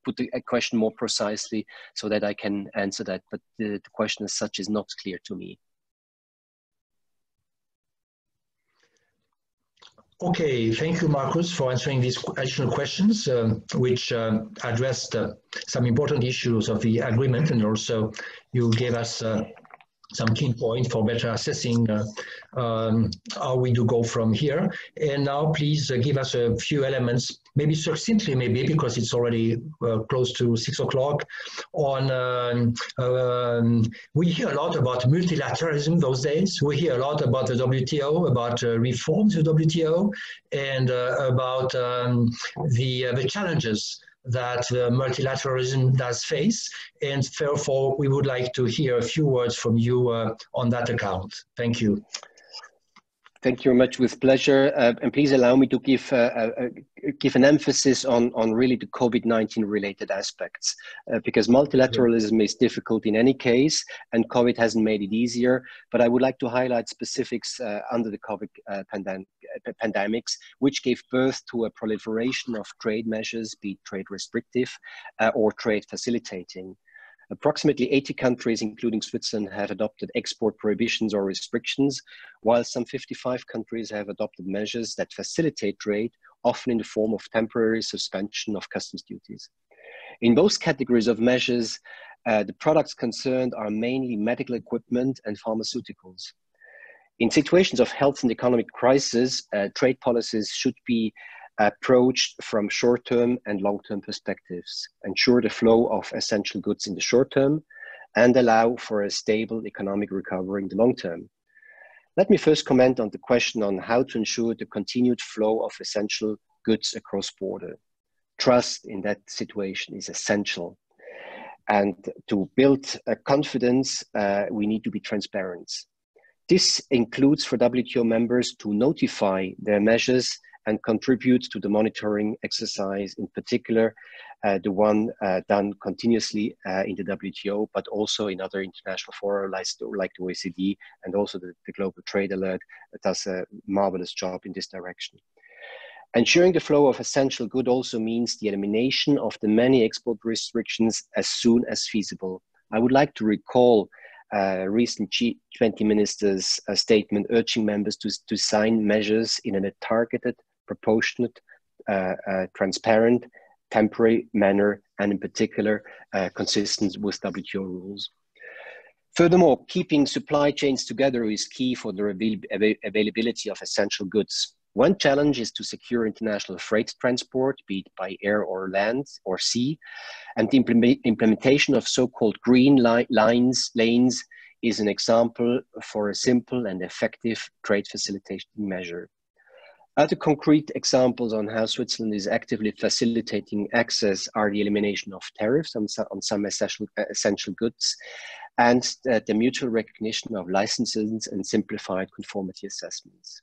Put the question more precisely so that I can answer that. But the question as such is not clear to me. Okay, thank you, Markus, for answering these additional questions, which addressed some important issues of the agreement, and also you gave us some key points for better assessing how we do go from here. And now please give us a few elements, maybe succinctly, maybe because it's already close to 6 o'clock, on, we hear a lot about multilateralism those days. We hear a lot about the WTO, about reforms of the WTO, and about the challenges that multilateralism does face, and therefore we would like to hear a few words from you on that account. Thank you. Thank you very much, with pleasure. And please allow me to give an emphasis on really the COVID-19 related aspects, because multilateralism is difficult in any case, and COVID hasn't made it easier. But I would like to highlight specifics under the COVID pandemics, which gave birth to a proliferation of trade measures, be it trade restrictive or trade facilitating. Approximately 80 countries, including Switzerland, have adopted export prohibitions or restrictions, while some 55 countries have adopted measures that facilitate trade, often in the form of temporary suspension of customs duties. In both categories of measures, the products concerned are mainly medical equipment and pharmaceuticals. In situations of health and economic crisis, trade policies should be approached from short-term and long-term perspectives, ensure the flow of essential goods in the short term, and allow for a stable economic recovery in the long term. Let me first comment on the question on how to ensure the continued flow of essential goods across border. Trust in that situation is essential. And to build confidence, we need to be transparent. This includes for WTO members to notify their measures and contribute to the monitoring exercise, in particular, the one done continuously in the WTO, but also in other international fora like the OECD, and also the Global Trade Alert does a marvelous job in this direction. Ensuring the flow of essential goods also means the elimination of the many export restrictions as soon as feasible. I would like to recall recent G20 ministers' statement urging members to sign measures in a targeted, proportionate, transparent, temporary manner, and in particular, consistent with WTO rules. Furthermore, keeping supply chains together is key for the availability of essential goods. One challenge is to secure international freight transport, be it by air or land or sea, and the implementation of so-called green lanes is an example for a simple and effective trade facilitation measure. Other concrete examples on how Switzerland is actively facilitating access are the elimination of tariffs on some essential goods, and the mutual recognition of licenses and simplified conformity assessments.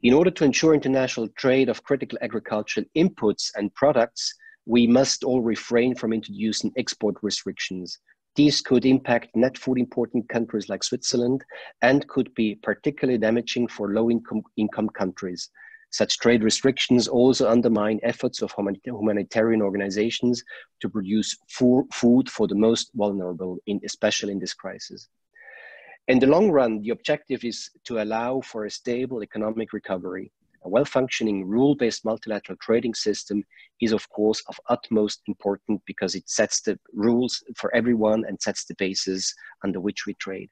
In order to ensure international trade of critical agricultural inputs and products, we must all refrain from introducing export restrictions. These could impact net food importing countries like Switzerland and could be particularly damaging for low-income countries. Such trade restrictions also undermine efforts of humanitarian organizations to produce food for the most vulnerable, especially in this crisis. In the long run, the objective is to allow for a stable economic recovery. A well-functioning rule-based multilateral trading system is, of course, of utmost importance because it sets the rules for everyone and sets the basis under which we trade.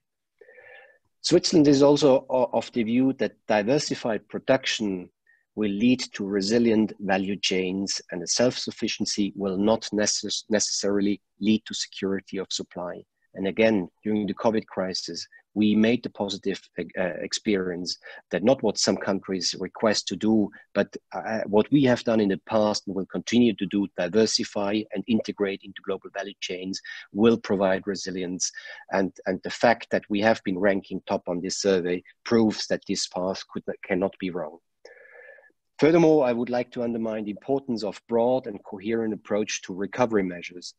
Switzerland is also of the view that diversified production will lead to resilient value chains, and the self-sufficiency will not necessarily lead to security of supply. And again, during the COVID crisis, we made the positive experience that not what some countries request to do, but what we have done in the past and will continue to do, diversify and integrate into global value chains, will provide resilience. And the fact that we have been ranking top on this survey proves that this path cannot be wrong. Furthermore, I would like to underline the importance of broad and coherent approach to recovery measures.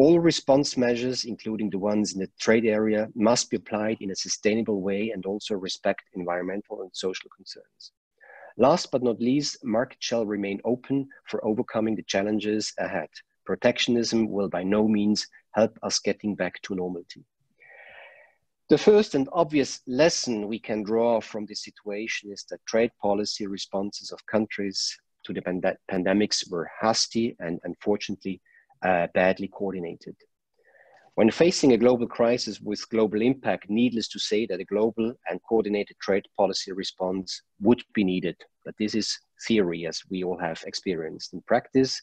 All response measures, including the ones in the trade area, must be applied in a sustainable way and also respect environmental and social concerns. Last but not least, market shall remain open for overcoming the challenges ahead. Protectionism will by no means help us getting back to normality. The first and obvious lesson we can draw from this situation is that trade policy responses of countries to the pandemics were hasty and unfortunately badly coordinated. When facing a global crisis with global impact, needless to say that a global and coordinated trade policy response would be needed. But this is theory, as we all have experienced. In practice,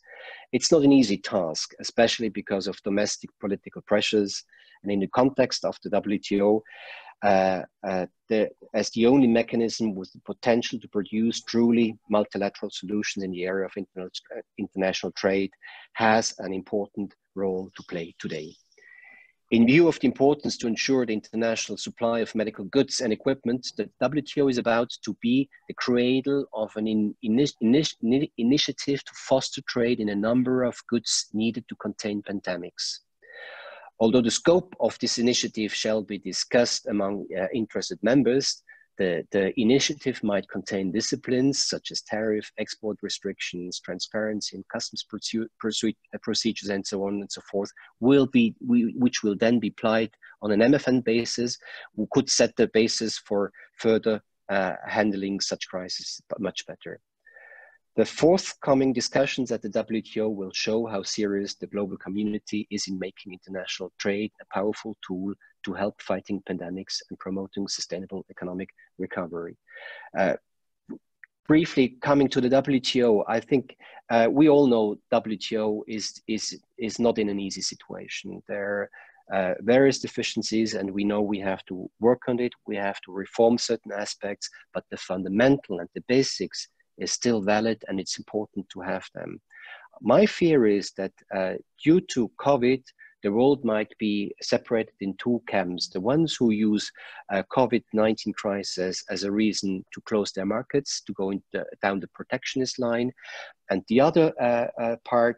it's not an easy task, especially because of domestic political pressures. And in the context of the WTO, as the only mechanism with the potential to produce truly multilateral solutions in the area of international trade, has an important role to play today. In view of the importance to ensure the international supply of medical goods and equipment, the WTO is about to be the cradle of an initiative to foster trade in a number of goods needed to contain pandemics. Although the scope of this initiative shall be discussed among interested members, the initiative might contain disciplines such as tariff, export restrictions, transparency and customs procedures, and so on and so forth, which will then be applied on an MFN basis, who could set the basis for further handling such crises much better. The forthcoming discussions at the WTO will show how serious the global community is in making international trade a powerful tool to help fighting pandemics and promoting sustainable economic recovery. Briefly coming to the WTO, I think we all know WTO is not in an easy situation. There are various deficiencies, and we know we have to work on it. We have to reform certain aspects, but the fundamental and the basics is still valid, and it's important to have them. My fear is that due to COVID, the world might be separated in two camps. The ones who use COVID-19 crisis as a reason to close their markets, to go down the protectionist line, and the other part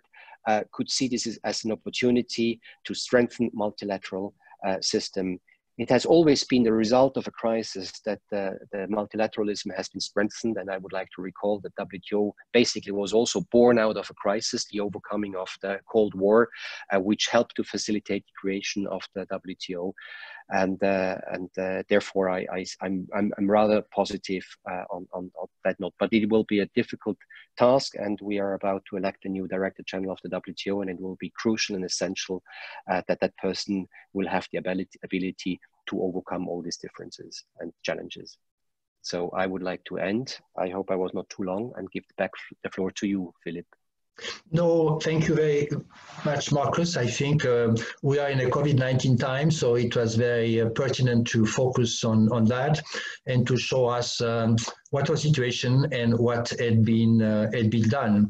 could see this as an opportunity to strengthen multilateral system. It has always been the result of a crisis that the multilateralism has been strengthened, and I would like to recall that WTO basically was also born out of a crisis, the overcoming of the Cold War, which helped to facilitate the creation of the WTO, and therefore I'm rather positive on that note. But it will be a difficult task, and we are about to elect a new director general of the WTO, and it will be crucial and essential that person will have the ability to overcome all these differences and challenges. So I would like to end. I hope I was not too long, and give back the floor to you, Philippe. No, thank you very much, Markus. I think we are in a COVID-19 time, so it was very pertinent to focus on that and to show us what was the situation and what had been done.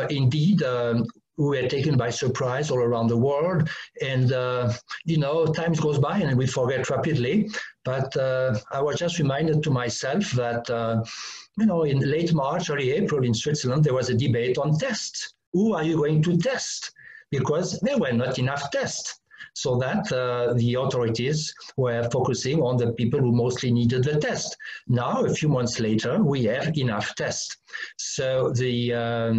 Indeed, we were taken by surprise all around the world, and you know, time goes by and we forget rapidly. But I was just reminded to myself that you know, in late March, early April in Switzerland, there was a debate on tests. Who are you going to test? Because there were not enough tests. So that the authorities were focusing on the people who mostly needed the test. Now, a few months later, we have enough tests. So there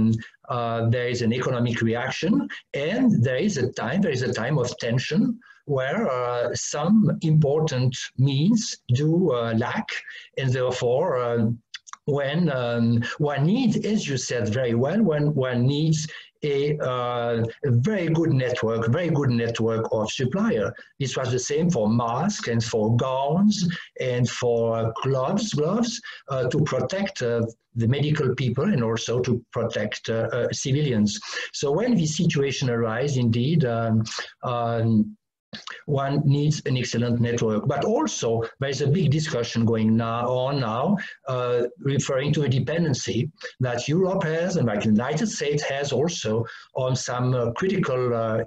is an economic reaction, and there is a time of tension where some important means do lack, and therefore when one needs, as you said very well, when one needs a very good network of supplier. This was the same for masks and for gowns and for gloves to protect the medical people and also to protect civilians. So when this situation arises, indeed, one needs an excellent network. But also, there is a big discussion going on now, referring to a dependency that Europe has and like the United States has also on some critical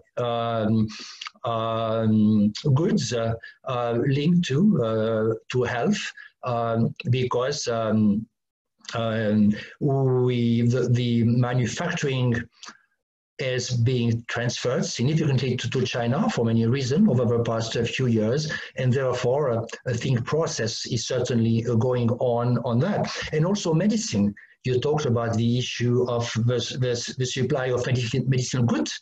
goods linked to health, because the manufacturing is being transferred significantly to China for many reasons over the past few years, and therefore I think process is certainly going on that. And also medicine. You talked about the issue of the supply of medicinal goods.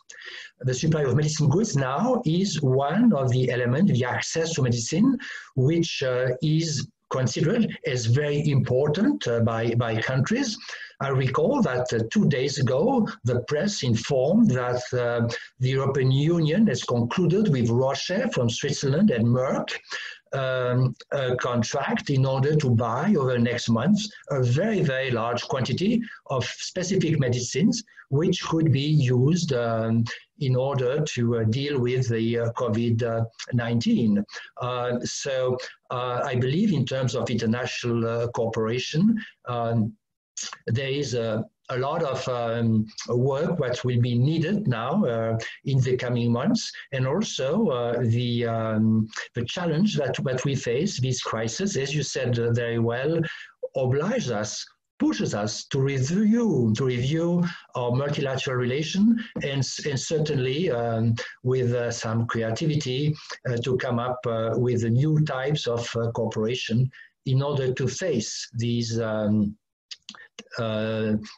The supply of medicinal goods now is one of the elements, the access to medicine, which is considered as very important by countries. I recall that 2 days ago, the press informed that the European Union has concluded with Roche from Switzerland and Merck a contract in order to buy over the next months a very, very large quantity of specific medicines which could be used in order to deal with the COVID-19. So I believe in terms of international cooperation, there is a lot of work that will be needed now in the coming months, and also the challenge that we face, this crisis, as you said very well, obliges us, pushes us to review our multilateral relation, and certainly with some creativity to come up with new types of cooperation in order to face these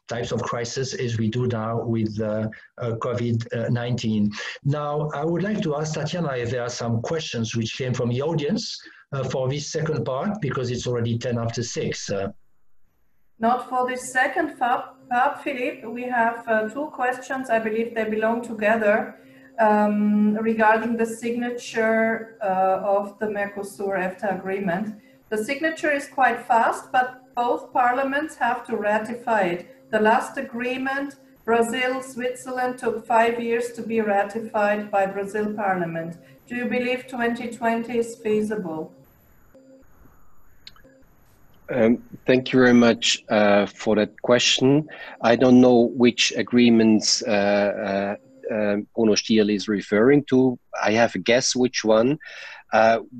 types of crisis as we do now with COVID-19. Now, I would like to ask Tatiana if there are some questions which came from the audience for this second part, because it's already 10 after 6. Not for this second part, Philippe. We have 2 questions. I believe they belong together regarding the signature of the Mercosur EFTA agreement. The signature is quite fast, but both parliaments have to ratify it. The last agreement, Brazil, Switzerland, took 5 years to be ratified by Brazil Parliament. Do you believe 2020 is feasible? Thank you very much for that question. I don't know which agreements Bruno Stiel is referring to. I have a guess which one.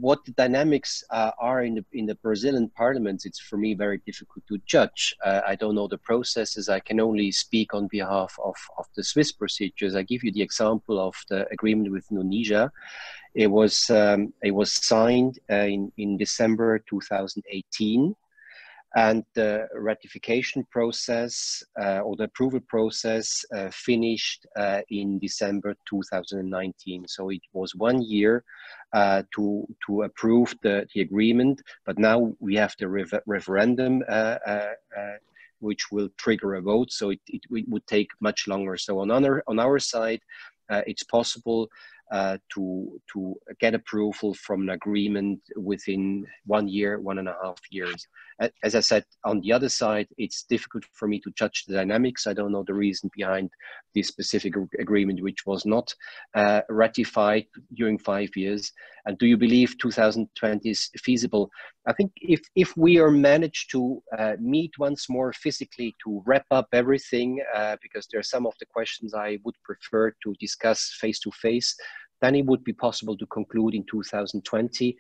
What the dynamics are in the Brazilian parliament, it's for me very difficult to judge. I don't know the processes. I can only speak on behalf of the Swiss procedures. I give you the example of the agreement with Indonesia. It was signed in December 2018. And the ratification process or the approval process finished in December 2019. So it was 1 year to approve the agreement, but now we have the referendum which will trigger a vote. So it would take much longer. So on our side, it's possible to get approval from an agreement within 1 year, 1.5 years. As I said, on the other side, it's difficult for me to judge the dynamics. I don't know the reason behind this specific agreement, which was not ratified during 5 years. And do you believe 2020 is feasible? I think if we are managed to meet once more physically to wrap up everything, because there are some of the questions I would prefer to discuss face-to-face, then it would be possible to conclude in 2020.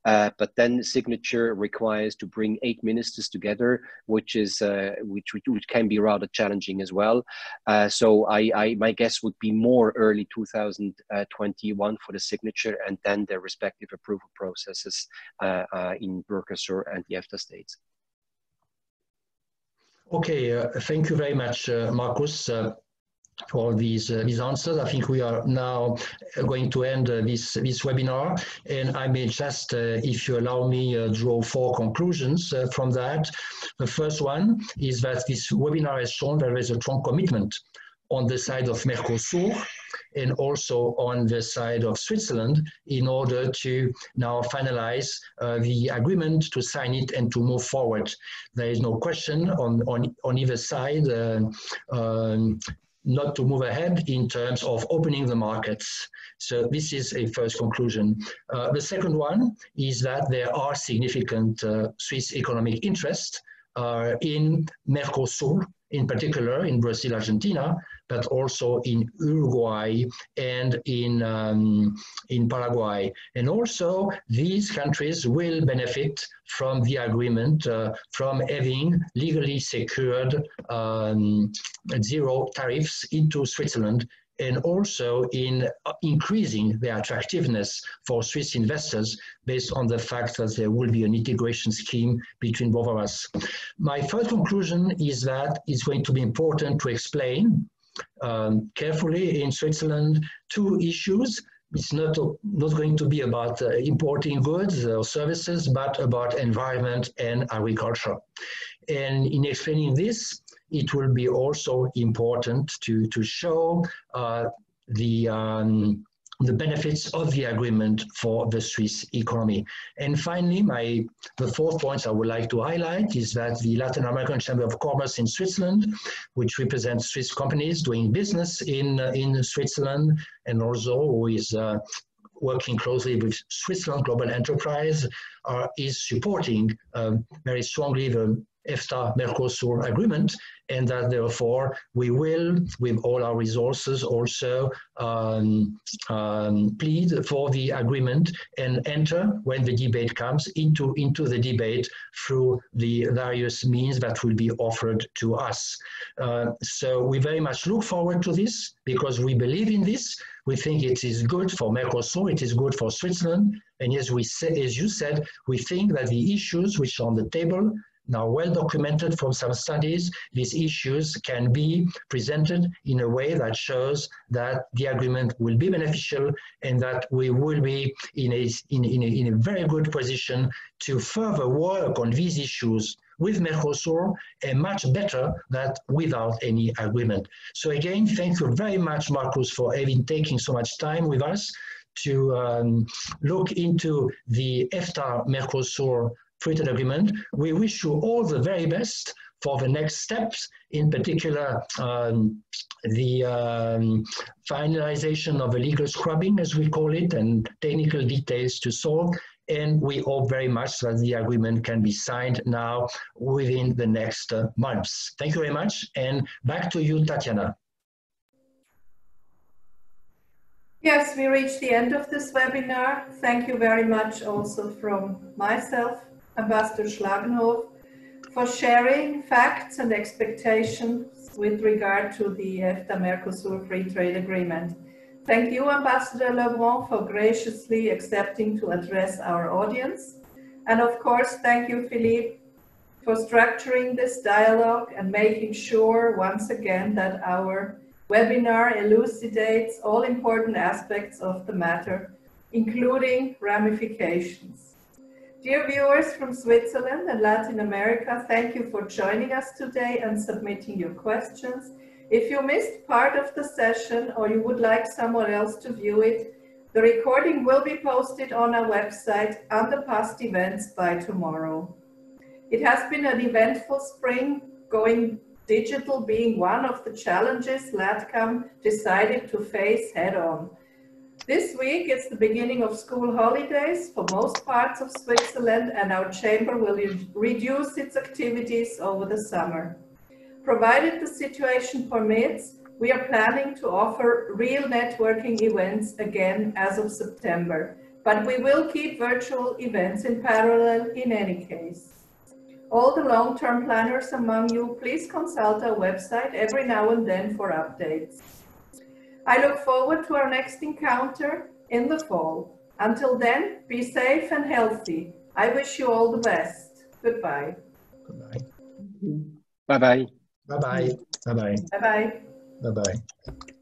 But then the signature requires to bring 8 ministers together, which can be rather challenging as well. So my guess would be more early 2021 for the signature, and then the respective approval processes in Mercosur and the EFTA states. Okay, thank you very much, Markus, for these answers. I think we are now going to end this webinar, and I may just, if you allow me, draw 4 conclusions from that. The first one is that this webinar has shown there is a strong commitment on the side of Mercosur and also on the side of Switzerland in order to now finalize the agreement, to sign it and to move forward. There is no question on either side not to move ahead in terms of opening the markets. So this is a first conclusion. The second one is that there are significant Swiss economic interests in Mercosur, in particular in Brazil, Argentina, but also in Uruguay and in Paraguay. And also these countries will benefit from the agreement, from having legally secured 0 tariffs into Switzerland and also in increasing the attractiveness for Swiss investors based on the fact that there will be an integration scheme between both of us. My first conclusion is that it's going to be important to explain carefully in Switzerland two issues. It's not going to be about importing goods or services, but about environment and agriculture. And in explaining this, it will be also important to show the benefits of the agreement for the Swiss economy. And finally, the fourth point I would like to highlight is that the Latin American Chamber of Commerce in Switzerland, which represents Swiss companies doing business in Switzerland, and also who is working closely with Switzerland Global Enterprise, is supporting very strongly the EFTA-Mercosur agreement, and that therefore we will, with all our resources, also plead for the agreement and enter, when the debate comes, into the debate through the various means that will be offered to us. So we very much look forward to this because we believe in this. We think it is good for Mercosur, it is good for Switzerland, and as you said, we think that the issues which are on the table now well documented from some studies, these issues can be presented in a way that shows that the agreement will be beneficial and that we will be in a very good position to further work on these issues with Mercosur, and much better than without any agreement. So again, thank you very much, Markus, for taking so much time with us to look into the EFTA-Mercosur free trade agreement. We wish you all the very best for the next steps, in particular the finalization of the legal scrubbing, as we call it, and technical details to solve. And we hope very much that the agreement can be signed now within the next months. Thank you very much. And back to you, Tatiana. Yes, we reached the end of this webinar. Thank you very much also from myself, Ambassador Schlagenhof, for sharing facts and expectations with regard to the EFTA-Mercosur Free Trade Agreement. Thank you, Ambassador Lebron, for graciously accepting to address our audience. And of course, thank you, Philippe, for structuring this dialogue and making sure once again that our webinar elucidates all important aspects of the matter, including ramifications. Dear viewers from Switzerland and Latin America, thank you for joining us today and submitting your questions. If you missed part of the session or you would like someone else to view it, the recording will be posted on our website under past events by tomorrow. It has been an eventful spring, going digital being one of the challenges LATCAM decided to face head-on. This week, it's the beginning of school holidays for most parts of Switzerland, and our chamber will reduce its activities over the summer. Provided the situation permits, we are planning to offer real networking events again as of September, but we will keep virtual events in parallel in any case. All the long-term planners among you, please consult our website every now and then for updates. I look forward to our next encounter in the fall. Until then, be safe and healthy. I wish you all the best. Goodbye. Goodbye. Bye-bye. Bye-bye. Bye-bye. Bye-bye. Bye-bye.